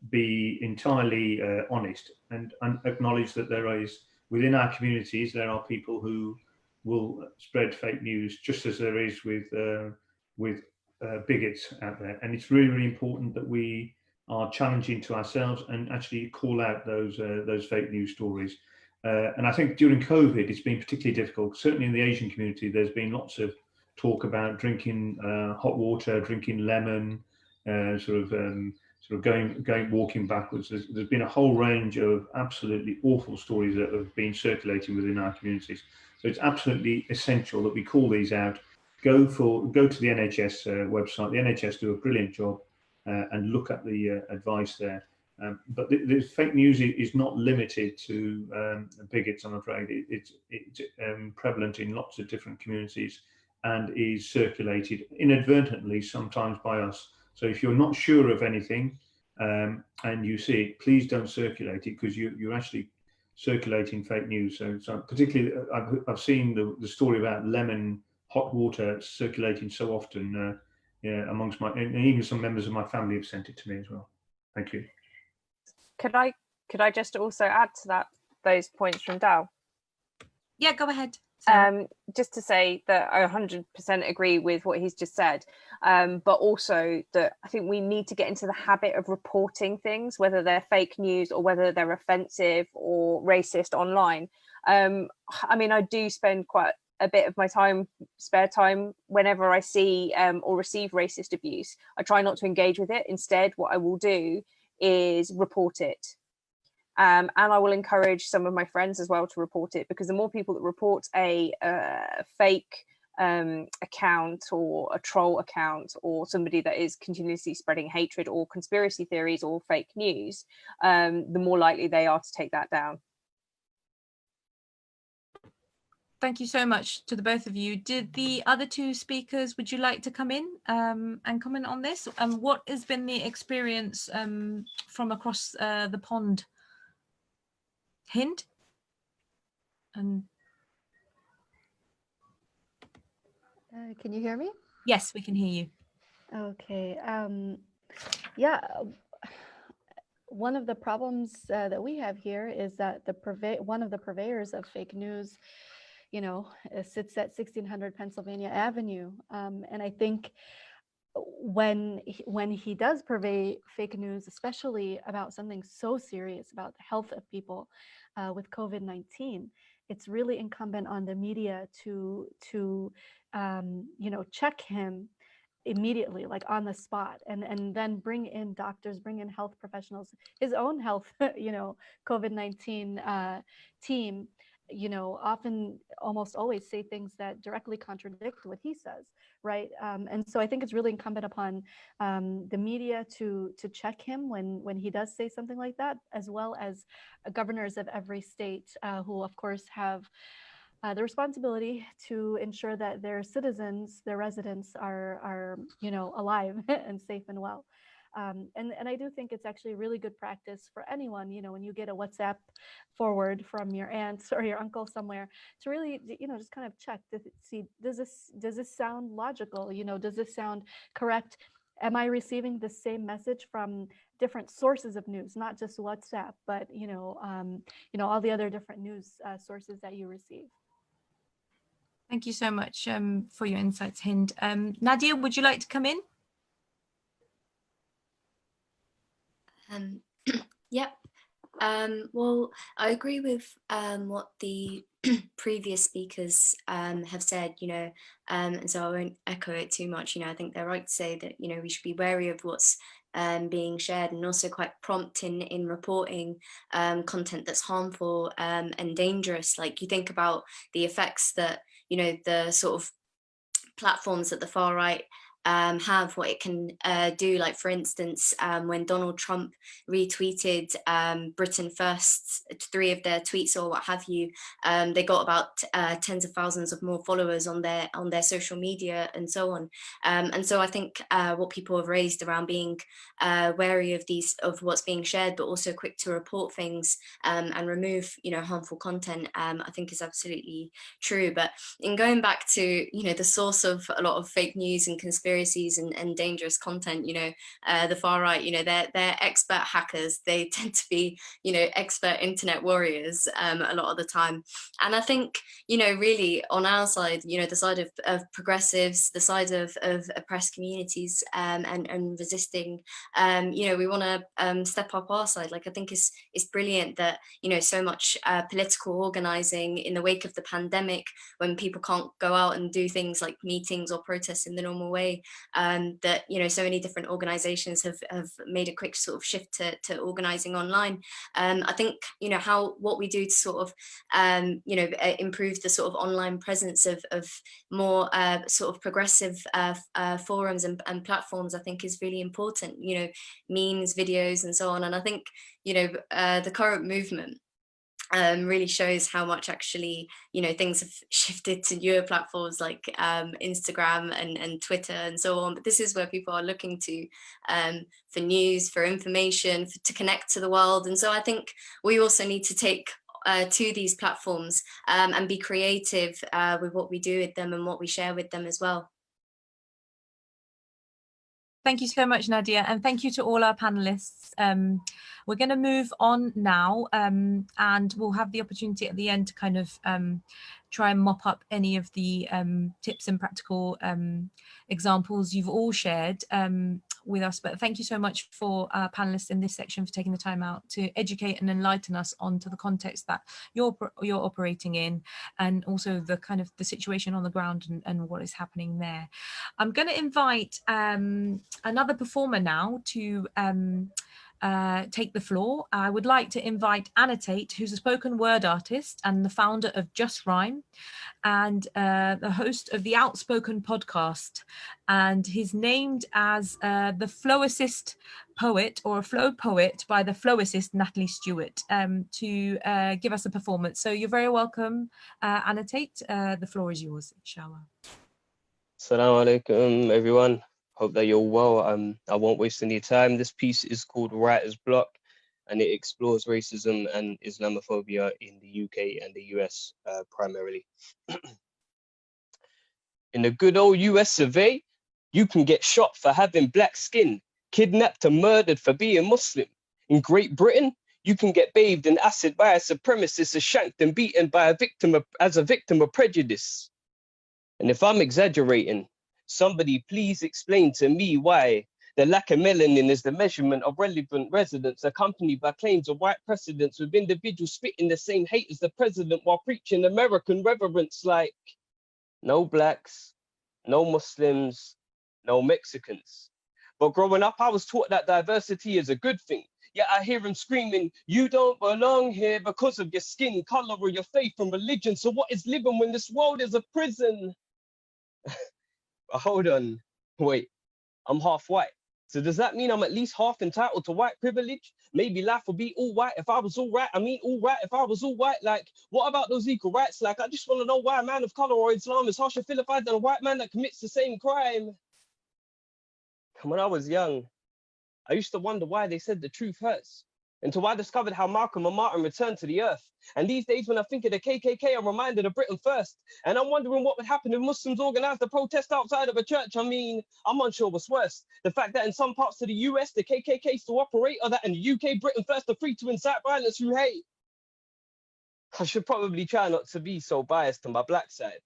be entirely honest and acknowledge that there is, within our communities, there are people who will spread fake news, just as there is with bigots out there. And it's really, really important that we are challenging to ourselves and actually call out those fake news stories. And I think during COVID, it's been particularly difficult. Certainly in the Asian community, there's been lots of talk about drinking hot water, drinking lemon, walking backwards. There's been a whole range of absolutely awful stories that have been circulating within our communities. So it's absolutely essential that we call these out. Go to the NHS website. The NHS do a brilliant job and look at the advice there. But the fake news is not limited to bigots, I'm afraid. It's prevalent in lots of different communities and is circulated inadvertently sometimes by us. So if you're not sure of anything and you see it, please don't circulate it, because you're actually circulating fake news. So particularly, I've seen the story about lemon hot water circulating so often amongst and even some members of my family have sent it to me as well. Thank you. Could I just also add to those points from Dal? Yeah, go ahead. Just to say that I 100% agree with what he's just said, but also that I think we need to get into the habit of reporting things, whether they're fake news or whether they're offensive or racist online. I mean, I do spend quite a bit of my spare time whenever I see or receive racist abuse. I try not to engage with it. Instead, what I will do is report it. And I will encourage some of my friends as well to report it, because the more people that report a fake account or a troll account or somebody that is continuously spreading hatred or conspiracy theories or fake news, the more likely they are to take that down. Thank you so much to the both of you. Did the other two speakers, would you like to come in and comment on this? What has been the experience from across the pond? Hind? Can you hear me? Yes, we can hear you. Okay. Yeah. one of the problems that we have here is that one of the purveyors of fake news, you know, sits at 1600 Pennsylvania Avenue. And I think when he does purvey fake news, especially about something so serious about the health of people with COVID-19, it's really incumbent on the media to you know, check him immediately, like on the spot, and then bring in doctors, bring in health professionals, his own health, you know, COVID-19 team, you know, often almost always say things that directly contradict what he says, right? And so I think it's really incumbent upon the media to check him when he does say something like that, as well as governors of every state who of course have the responsibility to ensure that their citizens, their residents are you know, alive and safe and well. And I do think it's actually really good practice for anyone, you know, when you get a WhatsApp forward from your aunt or your uncle somewhere, to really, you know, just kind of check to see, does this sound logical? You know, does this sound correct? Am I receiving the same message from different sources of news, not just WhatsApp, but you know, all the other different news sources that you receive? Thank you so much for your insights, Hind. Nadia, would you like to come in? Yep. Well, I agree with what the previous speakers have said, you know, and so I won't echo it too much. You know, I think they're right to say that, you know, we should be wary of what's being shared, and also quite prompt in reporting content that's harmful and dangerous. Like, you think about the effects that, you know, the sort of platforms that the far right have, what it can do. Like, for instance, when Donald Trump retweeted Britain First, 3 of their tweets or what have you, they got about tens of thousands of more followers on their social media and so on. And so I think what people have raised around being wary of what's being shared, but also quick to report things and remove, you know, harmful content, I think is absolutely true. But in going back to, you know, the source of a lot of fake news and conspiracies and dangerous content, you know, the far right, you know, they're expert hackers. They tend to be, you know, expert internet warriors a lot of the time. And I think, you know, really on our side, you know, the side of progressives, the side of oppressed communities and resisting, you know, we want to step up our side. Like, I think it's brilliant that, you know, so much political organizing in the wake of the pandemic, when people can't go out and do things like meetings or protests in the normal way, that, you know, so many different organizations have made a quick sort of shift to organizing online. I think, you know, what we do to sort of, you know, improve the sort of online presence of more sort of progressive forums and platforms, I think is really important, you know, memes, videos and so on. And I think, you know, the current movement really shows how much actually, you know, things have shifted to newer platforms like Instagram and Twitter and so on. But this is where people are looking to for news, for information, to connect to the world. And so I think we also need to take to these platforms and be creative with what we do with them and what we share with them as well. Thank you so much, Nadia, and thank you to all our panelists. We're going to move on now, and we'll have the opportunity at the end to kind of try and mop up any of the tips and practical examples you've all shared with us. But thank you so much for our panelists in this section for taking the time out to educate and enlighten us onto the context that you're operating in, and also the kind of the situation on the ground and what is happening there. I'm going to invite another performer now to take the floor. I would like to invite Annotate, who's a spoken word artist and the founder of Just Rhyme, and the host of the Outspoken podcast. And he's named as the Flowicist poet, or a flow poet by the Flowicist Natalie Stewart, to give us a performance. So you're very welcome, Annotate. The floor is yours, inshallah. Assalamu alaikum, everyone. Hope that you're well. I won't waste any time. This piece is called Writer's Block, and it explores racism and Islamophobia in the UK and the US primarily. In the good old US of A, you can get shot for having black skin, kidnapped and murdered for being Muslim. In Great Britain, you can get bathed in acid by a supremacist, or shanked and beaten by as a victim of prejudice. And if I'm exaggerating, somebody please explain to me why the lack of melanin is the measurement of relevant residents, accompanied by claims of white precedents, with individuals spitting the same hate as the president while preaching American reverence like no blacks, no Muslims, no Mexicans. But growing up, I was taught that diversity is a good thing. Yet I hear him screaming, you don't belong here because of your skin color or your faith and religion. So what is living when this world is a prison? Hold on, wait, I'm half white. So does that mean I'm at least half entitled to white privilege? Maybe life would be all right if I was all right. I mean, all right if I was all white. Like, what about those equal rights? Like, I just want to know why a man of color or Islam is harsher vilified than a white man that commits the same crime. When I was young, I used to wonder why they said the truth hurts, until I discovered how Malcolm and Martin returned to the earth. And these days, when I think of the KKK, I'm reminded of Britain first. And I'm wondering what would happen if Muslims organized a protest outside of a church. I mean, I'm unsure what's worse. The fact that in some parts of the US, the KKK still operate, or that in the UK, Britain first are free to incite violence through hate. I should probably try not to be so biased on my black side.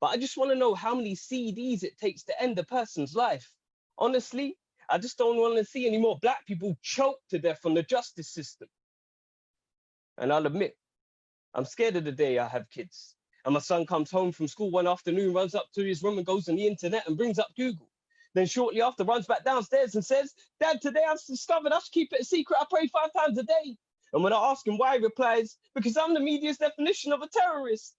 But I just want to know how many CDs it takes to end a person's life. Honestly, I just don't want to see any more black people choked to death on the justice system. And I'll admit, I'm scared of the day I have kids. And my son comes home from school one afternoon, runs up to his room and goes on the internet and brings up Google. Then shortly after runs back downstairs and says, Dad, today I've discovered I should keep it a secret. I pray 5 times a day. And when I ask him why, he replies, because I'm the media's definition of a terrorist.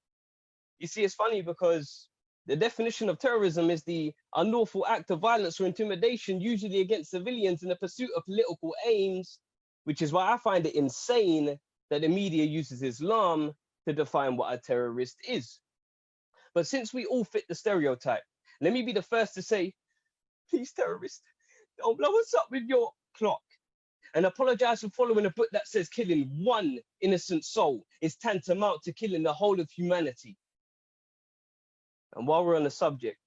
You see, it's funny because the definition of terrorism is the unlawful act of violence or intimidation, usually against civilians in the pursuit of political aims, which is why I find it insane that the media uses Islam to define what a terrorist is. But since we all fit the stereotype, let me be the first to say, please, terrorist, don't blow us up with your clock. And apologize for following a book that says killing one innocent soul is tantamount to killing the whole of humanity. And while we're on the subject,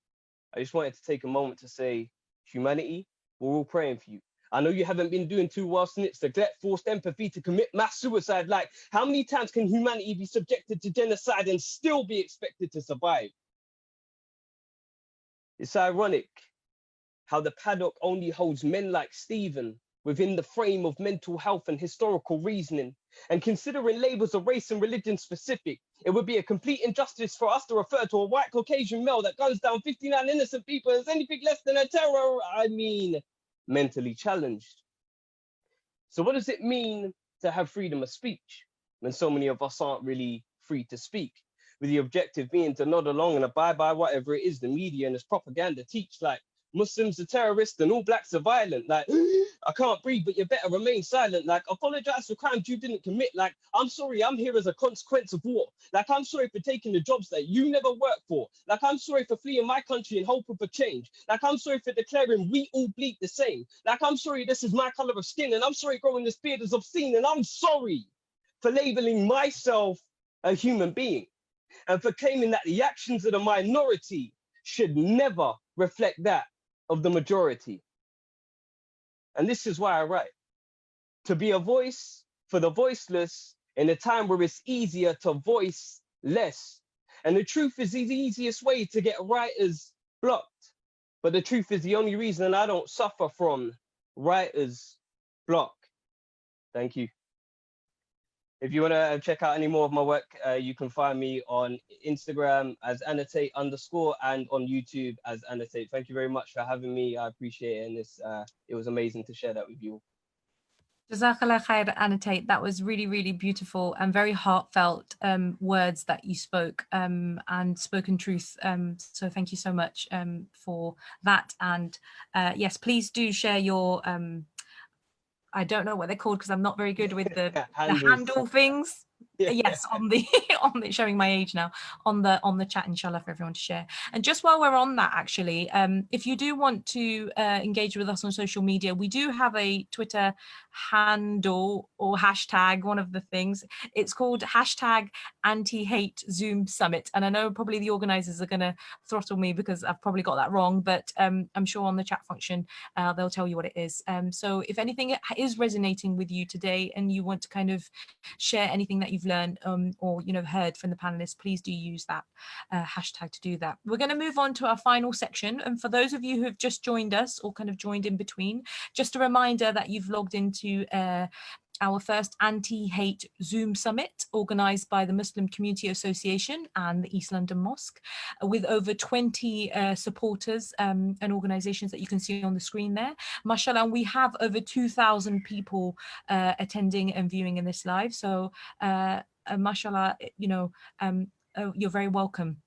I just wanted to take a moment to say, humanity, we're all praying for you. I know you haven't been doing too well since neglect, forced empathy to commit mass suicide. Like, how many times can humanity be subjected to genocide and still be expected to survive? It's ironic how the paddock only holds men like Stephen within the frame of mental health and historical reasoning. And considering labels of race and religion specific, it would be a complete injustice for us to refer to a white Caucasian male that guns down 59 innocent people as anything less than a mentally challenged. So what does it mean to have freedom of speech when so many of us aren't really free to speak? With the objective being to nod along and abide by whatever it is the media and its propaganda teach, like Muslims are terrorists and all blacks are violent. Like, I can't breathe, but you better remain silent. Like, apologize for crimes you didn't commit. Like, I'm sorry, I'm here as a consequence of war. Like, I'm sorry for taking the jobs that you never worked for. Like, I'm sorry for fleeing my country in hope of a change. Like, I'm sorry for declaring we all bleed the same. Like, I'm sorry this is my color of skin, and I'm sorry growing this beard is obscene, and I'm sorry for labeling myself a human being, and for claiming that the actions of the minority should never reflect that of the majority. And this is why I write. To be a voice for the voiceless in a time where it's easier to voice less. And the truth is the easiest way to get writers blocked. But the truth is the only reason I don't suffer from writer's block. Thank you. If you want to check out any more of my work, you can find me on Instagram as annotate_ and on YouTube as annotate. Thank you very much for having me. I appreciate it. And it was amazing to share that with you. Jazakallah khair, annotate. That was really, really beautiful and very heartfelt words that you spoke and spoken truth. So thank you so much for that. And yes, please do share your I don't know what they're called because I'm not very good with the handle things. Yeah. Yes, on the showing my age now, on the chat, inshallah, for everyone to share. And just while we're on that, actually, if you do want to engage with us on social media, we do have a Twitter handle or hashtag, one of the things. It's called hashtag anti-hate Zoom summit. And I know probably the organizers are going to throttle me because I've probably got that wrong, but I'm sure on the chat function, they'll tell you what it is. So if anything is resonating with you today and you want to kind of share anything that you've learned or, you know, heard from the panelists, please do use that hashtag to do that. We're going to move on to our final section. And for those of you who have just joined us or kind of joined in between, just a reminder that you've logged into our first anti-hate Zoom summit organized by the Muslim Community Association and the East London Mosque, with over 20 supporters and organizations that you can see on the screen there. Mashallah, we have over 2,000 people attending and viewing in this live. So mashallah, you know, you're very welcome.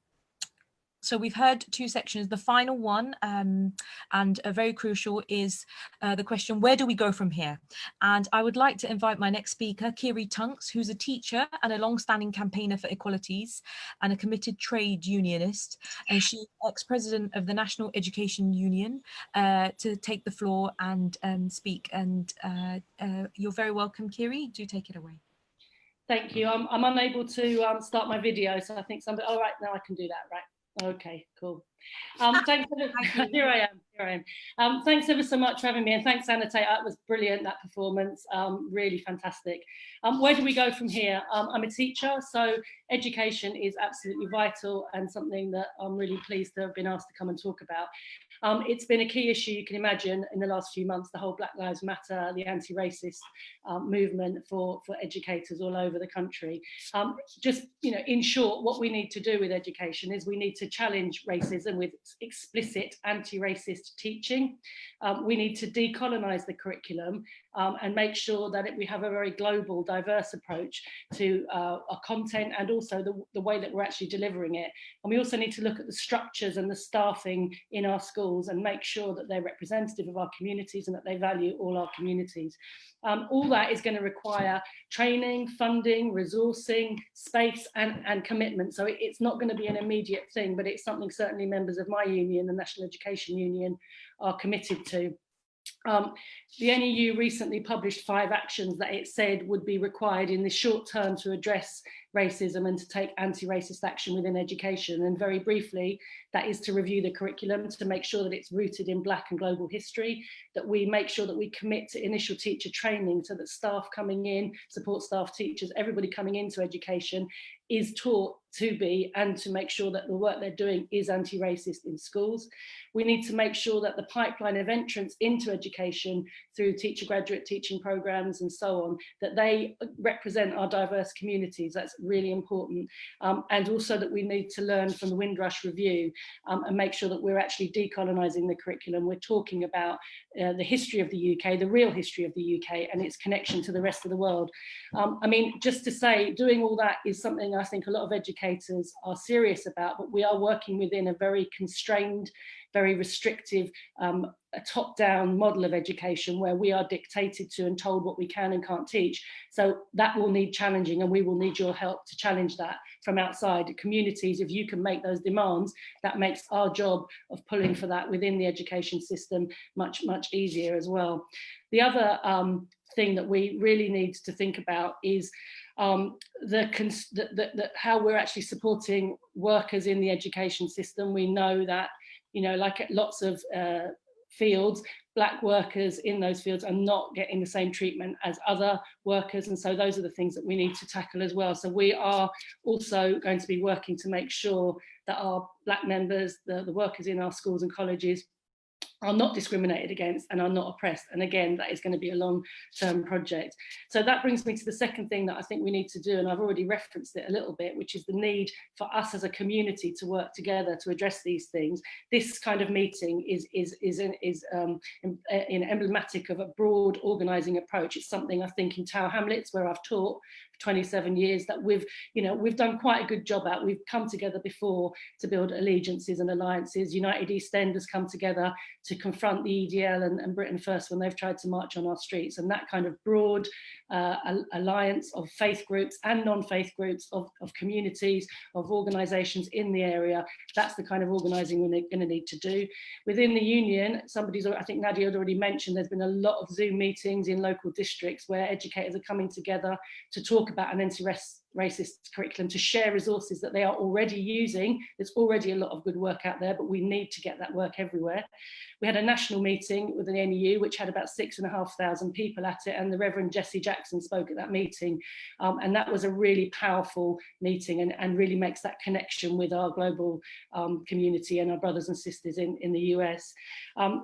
So we've heard two sections. The final one, and very crucial, is the question, where do we go from here? And I would like to invite my next speaker, Kiri Tunks, who's a teacher and a long-standing campaigner for equalities and a committed trade unionist. And she's ex-president of the National Education Union, to take the floor and speak. And you're very welcome, Kiri. Do take it away. Thank you. I'm unable to start my video, so I think somebody, all right, now I can do that, right? Okay, cool. Thanks. Here I am. Thanks ever so much for having me, and thanks, Annotator. It was brilliant, that performance. Really fantastic. Where do we go from here? I'm a teacher, so education is absolutely vital and something that I'm really pleased to have been asked to come and talk about. It's been a key issue, you can imagine, in the last few months, the whole Black Lives Matter, the anti-racist movement for educators all over the country. Just, you know, in short, what we need to do with education is we need to challenge racism with explicit anti-racist teaching. We need to decolonize the curriculum and make sure that we have a very global, diverse approach to our content and also the way that we're actually delivering it. And we also need to look at the structures and the staffing in our schools and make sure that they're representative of our communities and that they value all our communities. All that is going to require training, funding, resourcing, space and commitment. So it's not going to be an immediate thing, but it's something certainly members of my union, the National Education Union, are committed to. The NEU recently published 5 actions that it said would be required in the short term to address racism and to take anti-racist action within education. And very briefly, that is to review the curriculum, to make sure that it's rooted in Black and global history, that we make sure that we commit to initial teacher training so that staff coming in, support staff, teachers, everybody coming into education is taught to be and to make sure that the work they're doing is anti-racist in schools. We need to make sure that the pipeline of entrance into education through teacher graduate teaching programs and so on, that they represent our diverse communities. That's really important. And also that we need to learn from the Windrush Review and make sure that we're actually decolonising the curriculum. We're talking about the history of the UK, the real history of the UK and its connection to the rest of the world. I mean, just to say, doing all that is something I think a lot of educators are serious about, but we are working within a very constrained, very restrictive, a top-down model of education where we are dictated to and told what we can and can't teach. So that will need challenging, and we will need your help to challenge that from outside communities. If you can make those demands, that makes our job of pulling for that within the education system much, much easier as well. The other thing that we really need to think about is how we're actually supporting workers in the education system. We know that, you know, like at lots of fields, Black workers in those fields are not getting the same treatment as other workers. And so those are the things that we need to tackle as well. So we are also going to be working to make sure that our Black members, the workers in our schools and colleges, are not discriminated against and are not oppressed. And again, that is going to be a long-term project. So that brings me to the second thing that I think we need to do, and I've already referenced it a little bit, which is the need for us as a community to work together to address these things. This kind of meeting is emblematic of a broad organising approach. It's something I think in Tower Hamlets, where I've taught for 27 years, that we've done quite a good job at. We've come together before to build allegiances and alliances. United East End has come together to to confront the EDL and Britain First when they've tried to march on our streets. And that kind of broad alliance of faith groups and non-faith groups, of communities, of organisations in the area, that's the kind of organising we're going to need to do. Within the union, I think Nadia had already mentioned, there's been a lot of Zoom meetings in local districts where educators are coming together to talk about an anti-racist curriculum, to share resources that they are already using. There's already a lot of good work out there, but we need to get that work everywhere. We had a national meeting with the NEU, which had about 6,500 people at it, and the Reverend Jesse Jackson spoke at that meeting. And that was a really powerful meeting and really makes that connection with our global community and our brothers and sisters in the US.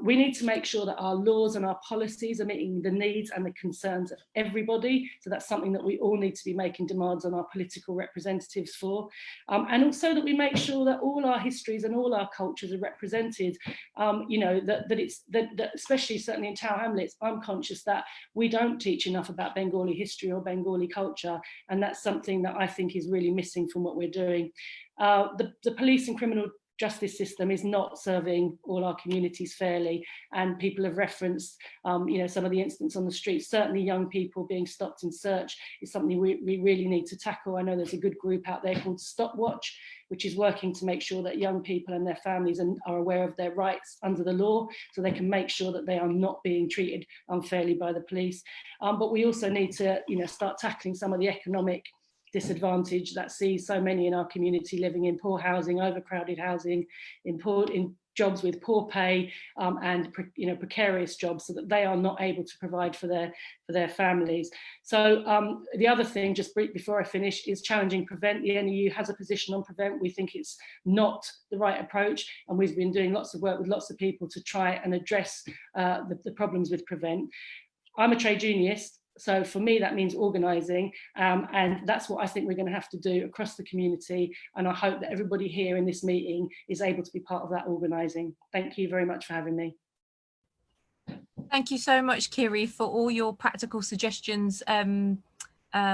We need to make sure that our laws and our policies are meeting the needs and the concerns of everybody. So that's something that we all need to be making demands on our political representatives for. And also that we make sure that all our histories and all our cultures are represented. You know, that especially certainly in Tower Hamlets, I'm conscious that we don't teach enough about Bengali history or Bengali culture, and that's something that I think is really missing from what we're doing. The police and criminal justice system is not serving all our communities fairly, and people have referenced you know, some of the incidents on the streets. Certainly young people being stopped and searched is something we really need to tackle. I know there's a good group out there called Stopwatch, which is working to make sure that young people and their families are aware of their rights under the law, so they can make sure that they are not being treated unfairly by the police. But we also need to, you know, start tackling some of the economic disadvantage that sees so many in our community living in poor housing, overcrowded housing, in jobs with poor pay and precarious jobs, so that they are not able to provide for their families. So the other thing, just before I finish, is challenging Prevent. The NEU has a position on Prevent. We think it's not the right approach, and we've been doing lots of work with lots of people to try and address the problems with Prevent. I'm a trade unionist. So for me, that means organising, and that's what I think we're going to have to do across the community. And I hope that everybody here in this meeting is able to be part of that organising. Thank you very much for having me. Thank you so much, Kiri, for all your practical suggestions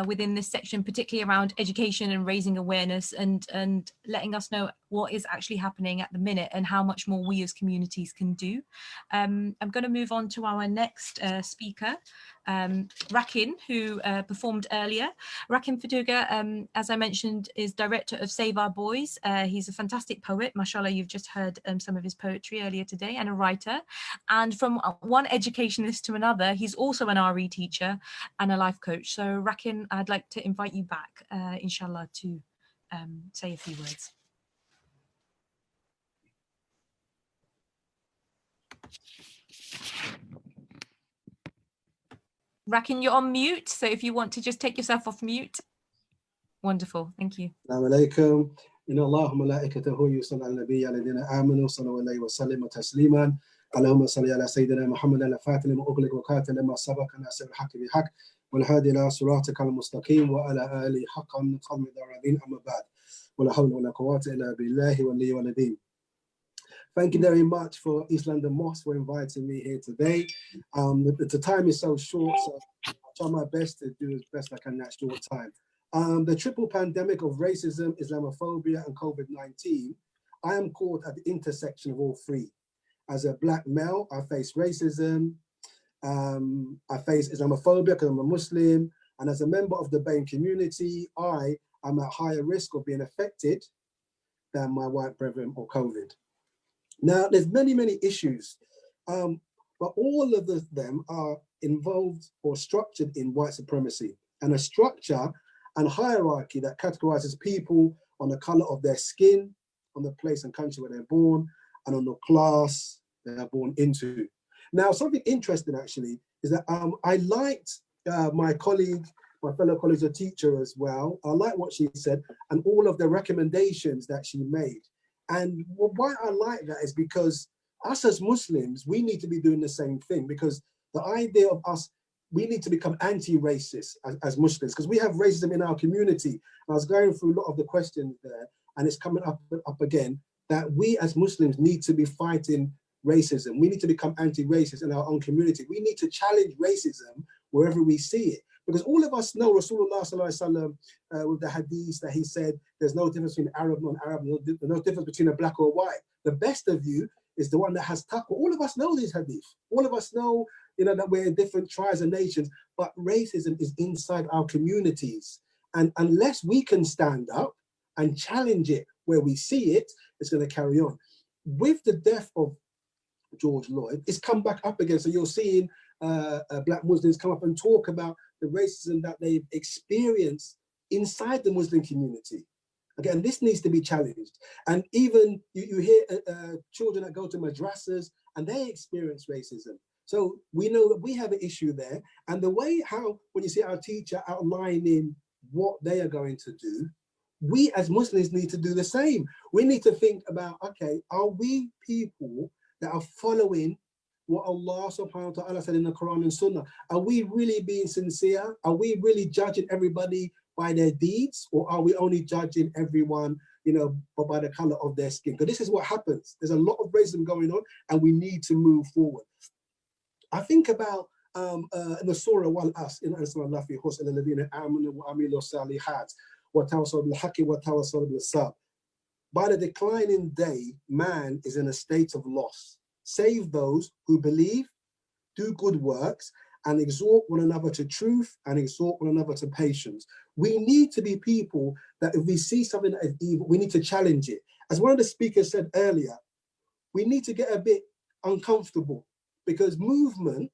within this section, particularly around education and raising awareness and letting us know what is actually happening at the minute and how much more we as communities can do. I'm going to move on to our next speaker, Rakin, who performed earlier. Rakin Fatuga, as I mentioned, is director of Save Our Boys. He's a fantastic poet. Mashallah, you've just heard some of his poetry earlier today, and a writer. And from one educationalist to another, he's also an RE teacher and a life coach. So Rakin, I'd like to invite you back, inshallah, to say a few words. Rakin, you're on mute, so if you want to just take yourself off mute. Wonderful, thank you. Assalamu alaikum. Inna Allahu malaikatahu yusalluna ala nabiyyi alladhina amanu sallallahu alayhi wa sallam tasliman. Allahumma salli ala sayyidina Muhammad al-Fatih lima ughliq wa qatil lima sabaqa nasir al-haqq bil-haqq wal hadi ila siratika al-mustaqim wa ala alihi haqqan qadri daradin amma ba'd. Wa la hawla wa la quwwata illa billahi wal-li wal-din. Thank you very much for East London Mosque for inviting me here today. The time is so short, so I'll try my best to do as best I can in that short time. The triple pandemic of racism, Islamophobia, and COVID-19, I am caught at the intersection of all three. As a Black male, I face racism, I face Islamophobia because I'm a Muslim, and as a member of the BAME community, I am at higher risk of being affected than my white brethren or COVID. Now, there's many issues, but all of them are involved or structured in white supremacy, and a structure and hierarchy that categorizes people on the color of their skin, on the place and country where they're born, and on the class they are born into. Now, something interesting actually is that I liked my fellow colleague, a teacher as well. I like what she said and all of the recommendations that she made. And why I like that is because us as Muslims, we need to be doing the same thing, because the idea of us, we need to become anti-racist as Muslims, because we have racism in our community. And I was going through a lot of the questions there, and it's coming up again, that we as Muslims need to be fighting racism. We need to become anti-racist in our own community. We need to challenge racism wherever we see it. Because all of us know Rasulullah sallallahu alaihi wasallam with the hadith that he said, there's no difference between Arab and non-Arab, no difference between a black or white. The best of you is the one that has taqwa. All of us know this hadith. All of us know, that we're in different tribes and nations, but racism is inside our communities. And unless we can stand up and challenge it where we see it, it's going to carry on. With the death of George Floyd, it's come back up again. So you're seeing Black Muslims come up and talk about the racism that they've experienced inside the Muslim community. Again, this needs to be challenged. And even you hear children that go to madrasas and they experience racism. So we know that we have an issue there. And the way when you see our teacher outlining what they are going to do, we as Muslims need to do the same. We need to think about, okay, are we people that are following what Allah subhanahu wa ta'ala said in the Quran and Sunnah? Are we really being sincere? Are we really judging everybody by their deeds, or are we only judging everyone, by the color of their skin? Because this is what happens. There's a lot of racism going on, and we need to move forward. I think about in the Surah Wal As, in Ansarullah fi husn alladhina amanu wa amilu salihat wa tawassaw bil haqqi wa tawassaw bis sabr. By the declining day, man is in a state of loss. Save those who believe, do good works, and exhort one another to truth and exhort one another to patience. We need to be people that if we see something that is evil, we need to challenge it. As one of the speakers said earlier, we need to get a bit uncomfortable, because movement,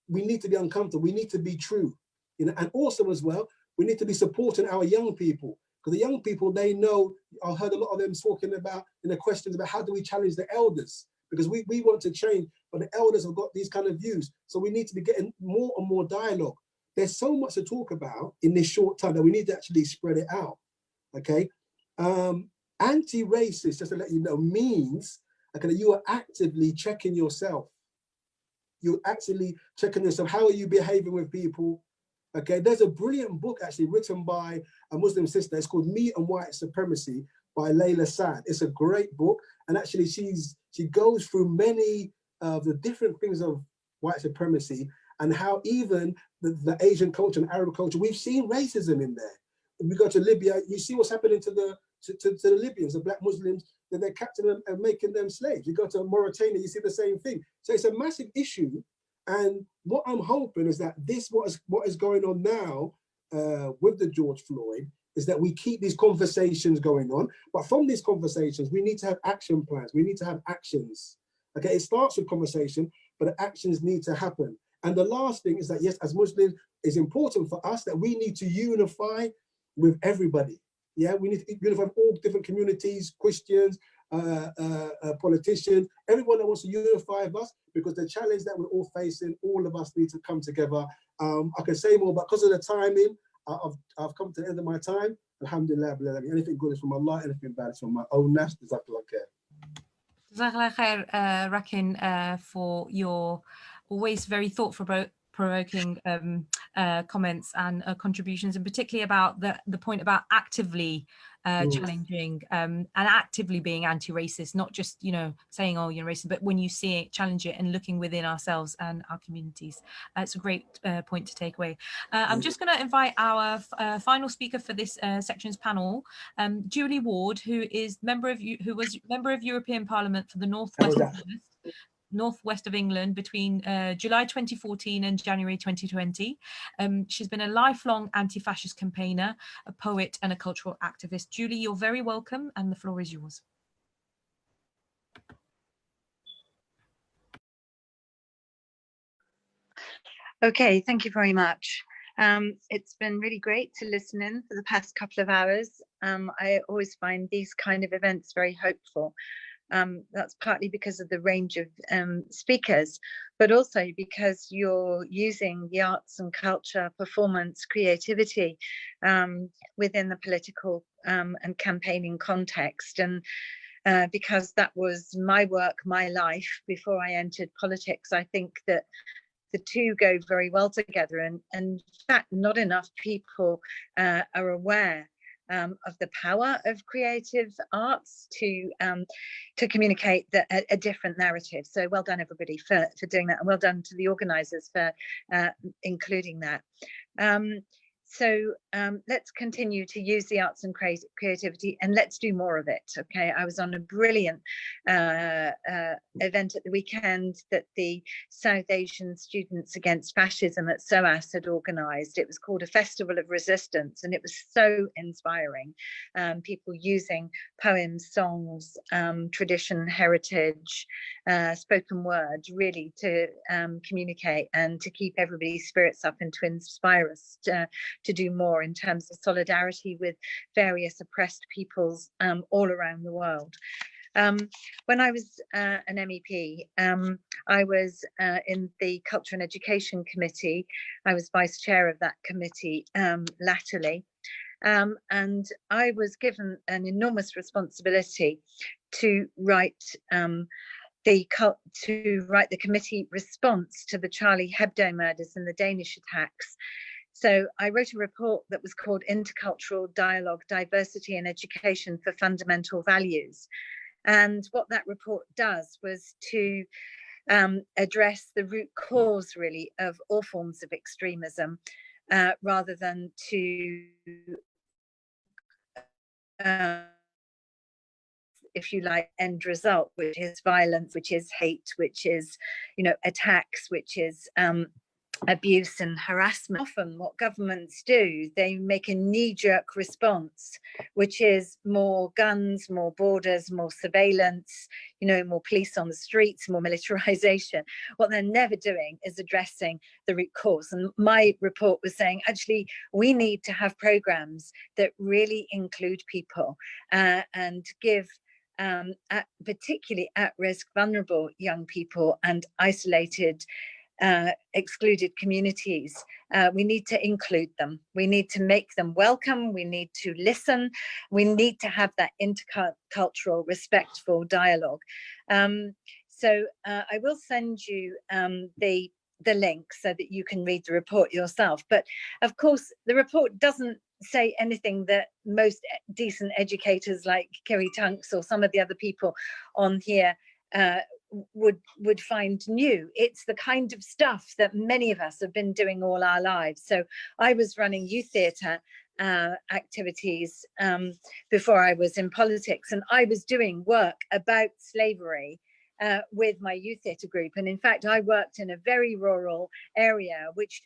we need to be uncomfortable. We need to be true. And also as well, we need to be supporting our young people, because the young people, they know, I heard a lot of them talking about in the questions about how do we challenge the elders, because we want to change, but the elders have got these kind of views. So we need to be getting more and more dialogue. There's so much to talk about in this short time that we need to actually spread it out, okay? Anti-racist, just to let you know, means that you are actively checking yourself. You're actually checking yourself. How are you behaving with people? Okay, there's a brilliant book actually written by a Muslim sister. It's called Me and White Supremacy by Layla Saad. It's a great book. And actually she goes through many of the different things of white supremacy and how even the Asian culture and Arab culture, we've seen racism in there. If we go to Libya, you see what's happening to the Libyans, the Black Muslims, that they're capturing them and making them slaves. You go to Mauritania, you see the same thing. So it's a massive issue. And what I'm hoping is that what is going on now with the George Floyd is that we keep these conversations going on. But from these conversations, we need to have action plans. We need to have actions. Okay, it starts with conversation, but the actions need to happen. And the last thing is that, yes, as Muslims, it's important for us that we need to unify with everybody. Yeah, we need to unify with all different communities, Christians, politicians, everyone that wants to unify with us, because the challenge that we're all facing, all of us need to come together. I can say more, but because of the timing, I've come to the end of my time. Alhamdulillah, anything good is from Allah, anything bad is from my own nafs. Jazakallah khair. Jazakallah khair, Rakin, for your always very thought-provoking comments and contributions, and particularly about the point about actively challenging and actively being anti-racist, not just, saying, oh, you're racist, but when you see it, challenge it and looking within ourselves and our communities. It's a great point to take away. I'm just going to invite our final speaker for this section's panel, Junie Ward, who was member of European Parliament for the Northwest of England between July 2014 and January 2020. She's been a lifelong anti-fascist campaigner, a poet and a cultural activist. Julie, you're very welcome, and the floor is yours. Okay, thank you very much. It's been really great to listen in for the past couple of hours. I always find these kind of events very hopeful. That's partly because of the range of speakers, but also because you're using the arts and culture, performance, creativity within the political and campaigning context. And because that was my work, my life before I entered politics, I think that the two go very well together. And in fact, not enough people are aware of the power of creative arts to communicate a different narrative. So well done, everybody, for doing that, and well done to the organisers for including that. So let's continue to use the arts and creativity, and let's do more of it. Okay, I was on a brilliant event at the weekend that the South Asian Students Against Fascism at SOAS had organised. It was called a Festival of Resistance, and it was so inspiring. People using poems, songs, tradition, heritage, spoken word, really to communicate and to keep everybody's spirits up and to inspire us to do more in terms of solidarity with various oppressed peoples all around the world. When I was an MEP, I was in the Culture and Education Committee. I was vice chair of that committee latterly. And I was given an enormous responsibility to write the committee response to the Charlie Hebdo murders and the Danish attacks. So I wrote a report that was called Intercultural Dialogue, Diversity and Education for Fundamental Values. And what that report does was to address the root cause, really, of all forms of extremism, rather than to, if you like, end result, which is violence, which is hate, which is, attacks, which is abuse and harassment. Often what governments do, they make a knee-jerk response, which is more guns, more borders, more surveillance, more police on the streets, more militarization. What they're never doing is addressing the root cause. And my report was saying, actually, we need to have programs that really include people and give particularly at-risk, vulnerable young people and isolated excluded communities. We need to include them. We need to make them welcome. We need to listen. We need to have that intercultural, respectful dialogue. So I will send you the link so that you can read the report yourself. But of course, the report doesn't say anything that most decent educators like Kerry Tunks or some of the other people on here would find new. It's the kind of stuff that many of us have been doing all our lives. So I was running youth theatre activities before I was in politics, and I was doing work about slavery with my youth theatre group. And in fact, I worked in a very rural area, which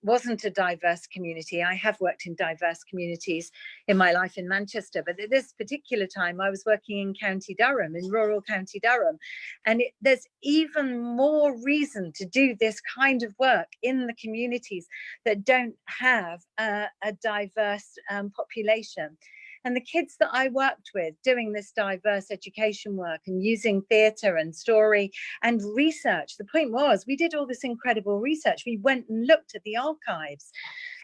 wasn't a diverse community. I have worked in diverse communities in my life in Manchester, but at this particular time I was working in County Durham, in rural County Durham. And there's even more reason to do this kind of work in the communities that don't have a diverse population. And the kids that I worked with doing this diverse education work and using theatre and story and research, the point was we did all this incredible research. We went and looked at the archives.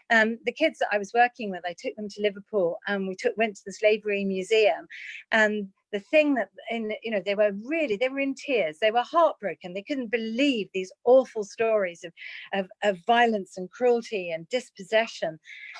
The kids that I was working with, I took them to Liverpool and we went to the Slavery Museum. And the thing that, they were in tears. They were heartbroken. They couldn't believe these awful stories of violence and cruelty and dispossession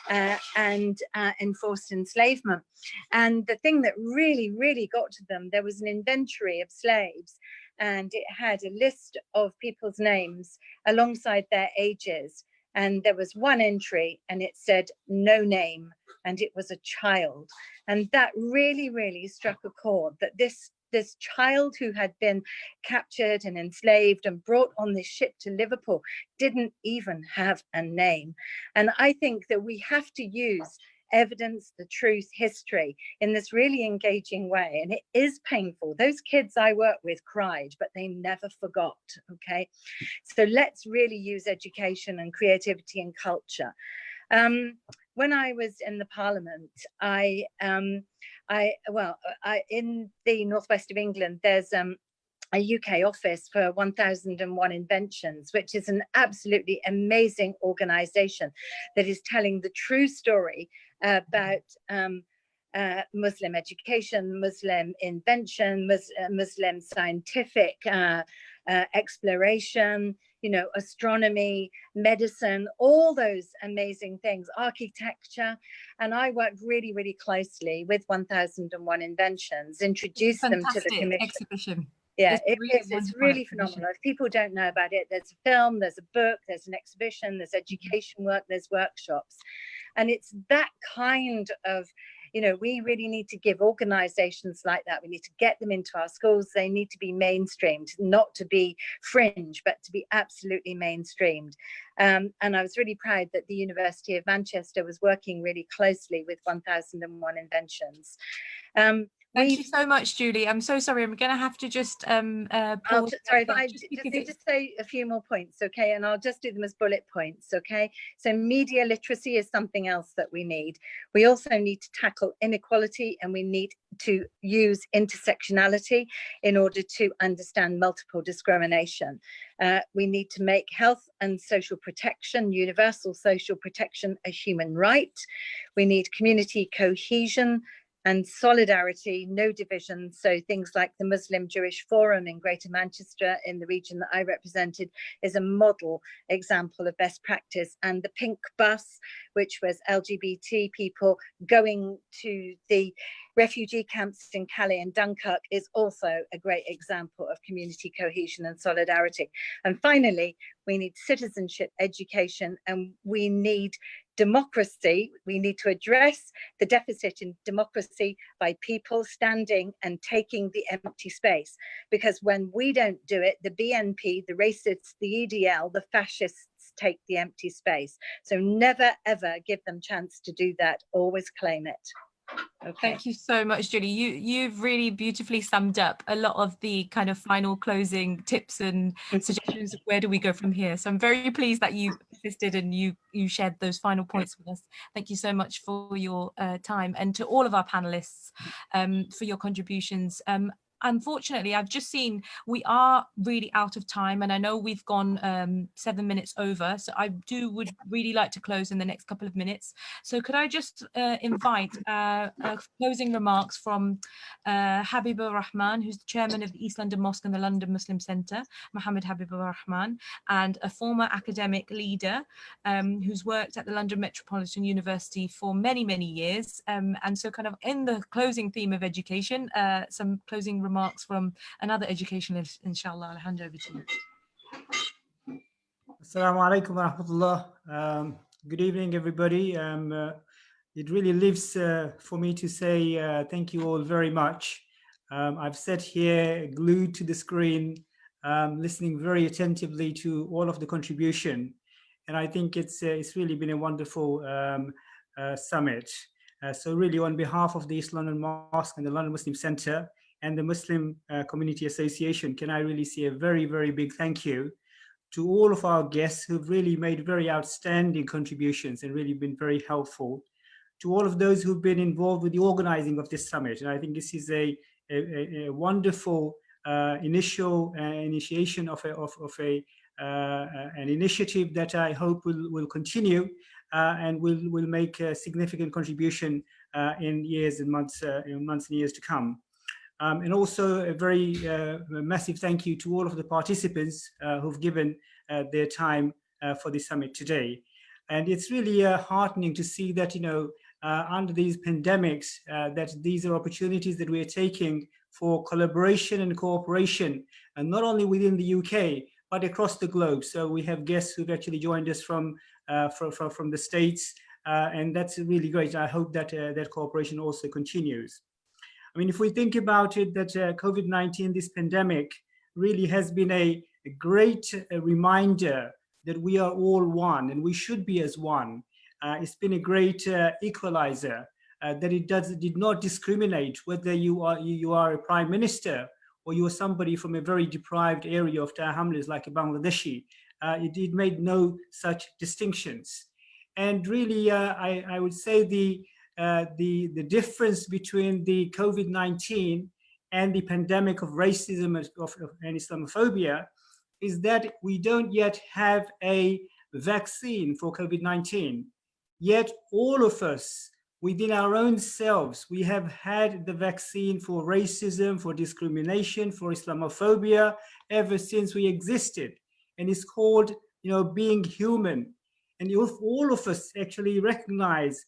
and enforced enslavement. And the thing that really, really got to them, there was an inventory of slaves, and it had a list of people's names alongside their ages. And there was one entry and it said no name, and it was a child. And that really, really struck a chord, that this child who had been captured and enslaved and brought on this ship to Liverpool didn't even have a name. And I think that we have to use evidence, the truth, history in this really engaging way. And it is painful. Those kids I work with cried, but they never forgot. Okay, so let's really use education and creativity and culture. When I was in the Parliament, in the northwest of England, there's a UK office for 1001 Inventions, which is an absolutely amazing organisation that is telling the true story about Muslim education, Muslim invention, Muslim scientific exploration, astronomy, medicine, all those amazing things, architecture. And I worked really, really closely with 1001 Inventions, introduced them to the commission. Exhibition. Yeah, it's really phenomenal. If people don't know about it, there's a film, there's a book, there's an exhibition, there's education work, there's workshops. And it's that kind of, you know, we really need to give organizations like that, we need to get them into our schools. They need to be mainstreamed, not to be fringe, but to be absolutely mainstreamed. And I was really proud that the University of Manchester was working really closely with 1001 Inventions. Thank you so much, Julie. I'm so sorry. I'm going to have to just pause. Sorry, if I just say a few more points, okay? And I'll just do them as bullet points, okay? So media literacy is something else that we need. We also need to tackle inequality, and we need to use intersectionality in order to understand multiple discrimination. We need to make health and social protection, universal social protection, a human right. We need community cohesion and solidarity, no division. So things like the Muslim Jewish Forum in Greater Manchester, in the region that I represented, is a model example of best practice. And the Pink Bus, which was LGBT people going to the refugee camps in Calais and Dunkirk, is also a great example of community cohesion and solidarity. And finally, we need citizenship education, and we need democracy. We need to address the deficit in democracy by people standing and taking the empty space. Because when we don't do it, the BNP, the racists, the EDL, the fascists take the empty space. So never, ever give them chance to do that. Always claim it. Okay. Thank you so much, Julie. You've really beautifully summed up a lot of the kind of final closing tips and suggestions of where do we go from here. So I'm very pleased that you assisted and you shared those final points with us. Thank you so much for your time, and to all of our panelists for your contributions. Unfortunately, I've just seen we are really out of time, and I know we've gone 7 minutes over, so I would really like to close in the next couple of minutes. So could I just invite closing remarks from Habibur Rahman, who's the chairman of the East London Mosque and the London Muslim Centre, Mohammed Habibur Rahman, and a former academic leader who's worked at the London Metropolitan University for many, many years. And so kind of in the closing theme of education, some closing remarks from another educationalist, inshallah. I'll hand over to you. Assalamu alaikum wa rahmatullah. Good evening, everybody. It really lives for me to say thank you all very much. I've sat here glued to the screen, listening very attentively to all of the contribution, and I think it's really been a wonderful summit. So really, on behalf of the East London Mosque and the London Muslim Centre and the Muslim Community Association, can I really say a very, very big thank you to all of our guests who've really made very outstanding contributions and really been very helpful, to all of those who've been involved with the organizing of this summit. And I think this is a wonderful initiation of an initiative that I hope will continue and will make a significant contribution in years and months and years to come. And also a very massive thank you to all of the participants who've given their time for the summit today. And it's really heartening to see that, you know, under these pandemics, that these are opportunities that we are taking for collaboration and cooperation, and not only within the UK, but across the globe. So we have guests who've actually joined us from the States, and that's really great. I hope that that cooperation also continues. I mean, if we think about it, that COVID-19, this pandemic, really has been a great reminder that we are all one, and we should be as one. It's been a great equalizer, that it did not discriminate whether you are a prime minister or you are somebody from a very deprived area of hamlets like a Bangladeshi. It made no such distinctions. And really, I would say the difference between the COVID-19 and the pandemic of racism and Islamophobia is that we don't yet have a vaccine for COVID-19. Yet all of us, within our own selves, we have had the vaccine for racism, for discrimination, for Islamophobia ever since we existed. And it's called, you know, being human. And if all of us actually recognize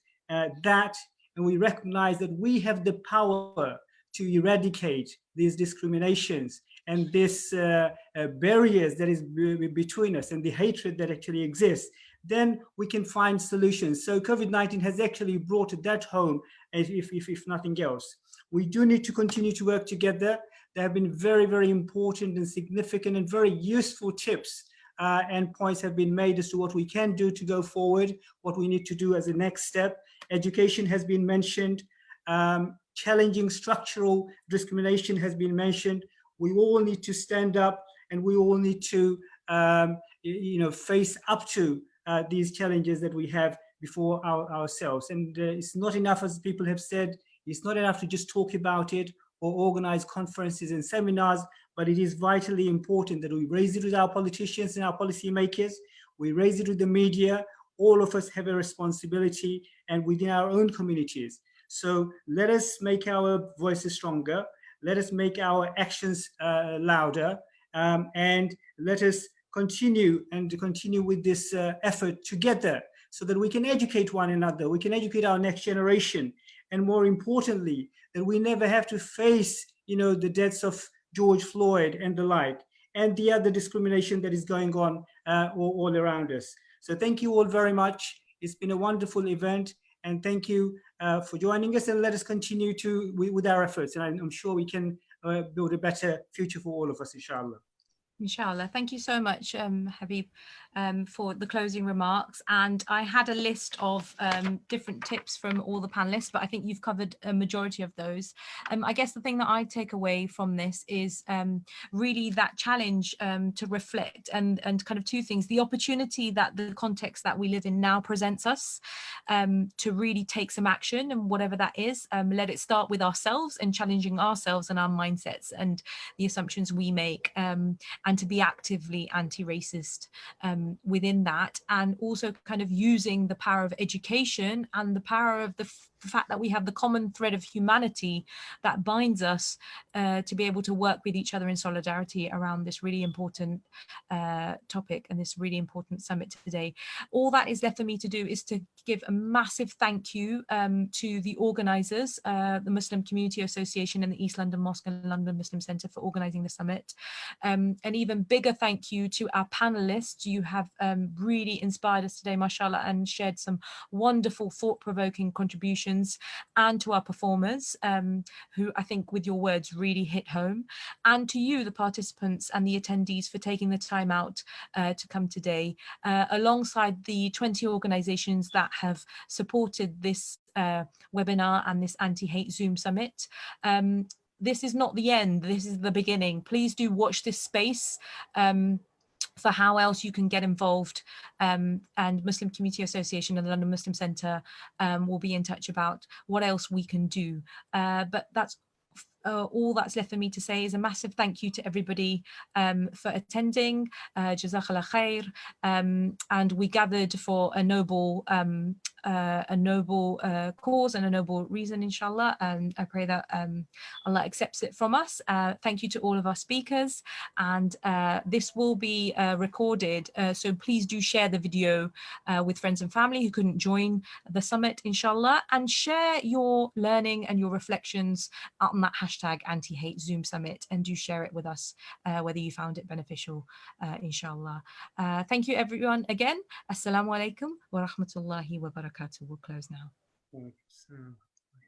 that, and we recognize that we have the power to eradicate these discriminations and this barriers that is between us and the hatred that actually exists, then we can find solutions. So COVID-19 has actually brought that home, if nothing else. We do need to continue to work together. There have been very, very important and significant and very useful tips and points have been made as to what we can do to go forward, what we need to do as a next step. Education has been mentioned. Challenging structural discrimination has been mentioned. We all need to stand up and we all need to face up to these challenges that we have before ourselves. And it's not enough, as people have said, it's not enough to just talk about it or organize conferences and seminars, but it is vitally important that we raise it with our politicians and our policymakers, we raise it with the media. All of us have a responsibility, and within our own communities. So let us make our voices stronger, let us make our actions louder, and let us continue with this effort together so that we can educate one another, we can educate our next generation, and more importantly, that we never have to face, the deaths of George Floyd and the like, and the other discrimination that is going on all around us. So thank you all very much. It's been a wonderful event, and thank you for joining us, and let us continue with our efforts, and I'm sure we can build a better future for all of us, inshallah. Inshallah. Thank you so much, Habib, for the closing remarks. And I had a list of different tips from all the panelists, but I think you've covered a majority of those. I guess the thing that I take away from this is really that challenge to reflect and kind of two things: the opportunity that the context that we live in now presents us to really take some action, and whatever that is, let it start with ourselves and challenging ourselves and our mindsets and the assumptions we make, and to be actively anti-racist within that, and also kind of using the power of education and the power of the fact that we have the common thread of humanity that binds us to be able to work with each other in solidarity around this really important topic and this really important summit today. All that is left for me to do is to give a massive thank you to the organisers, the Muslim Community Association and the East London Mosque and London Muslim Centre for organising the summit. An even bigger thank you to our panellists. You have really inspired us today, mashallah, and shared some wonderful thought-provoking contributions, and to our performers who I think with your words really hit home, and to you, the participants and the attendees, for taking the time out to come today, alongside the 20 organisations that have supported this webinar and this anti-hate Zoom summit. This is not the end, this is the beginning. Please do watch this space for how else you can get involved, and Muslim Community Association and the London Muslim Centre will be in touch about what else we can do. But that's all that's left for me to say is a massive thank you to everybody for attending. Jazakallah khair. And we gathered for a noble cause and a noble reason, inshallah, and I pray that Allah accepts it from us. Thank you to all of our speakers, and this will be recorded, so please do share the video with friends and family who couldn't join the summit, inshallah, and share your learning and your reflections on that hashtag anti-hate Zoom summit, and do share it with us whether you found it beneficial, inshallah. Thank you everyone again. Assalamu alaikum wa rahmatullahi wa barakatuh. We'll close now.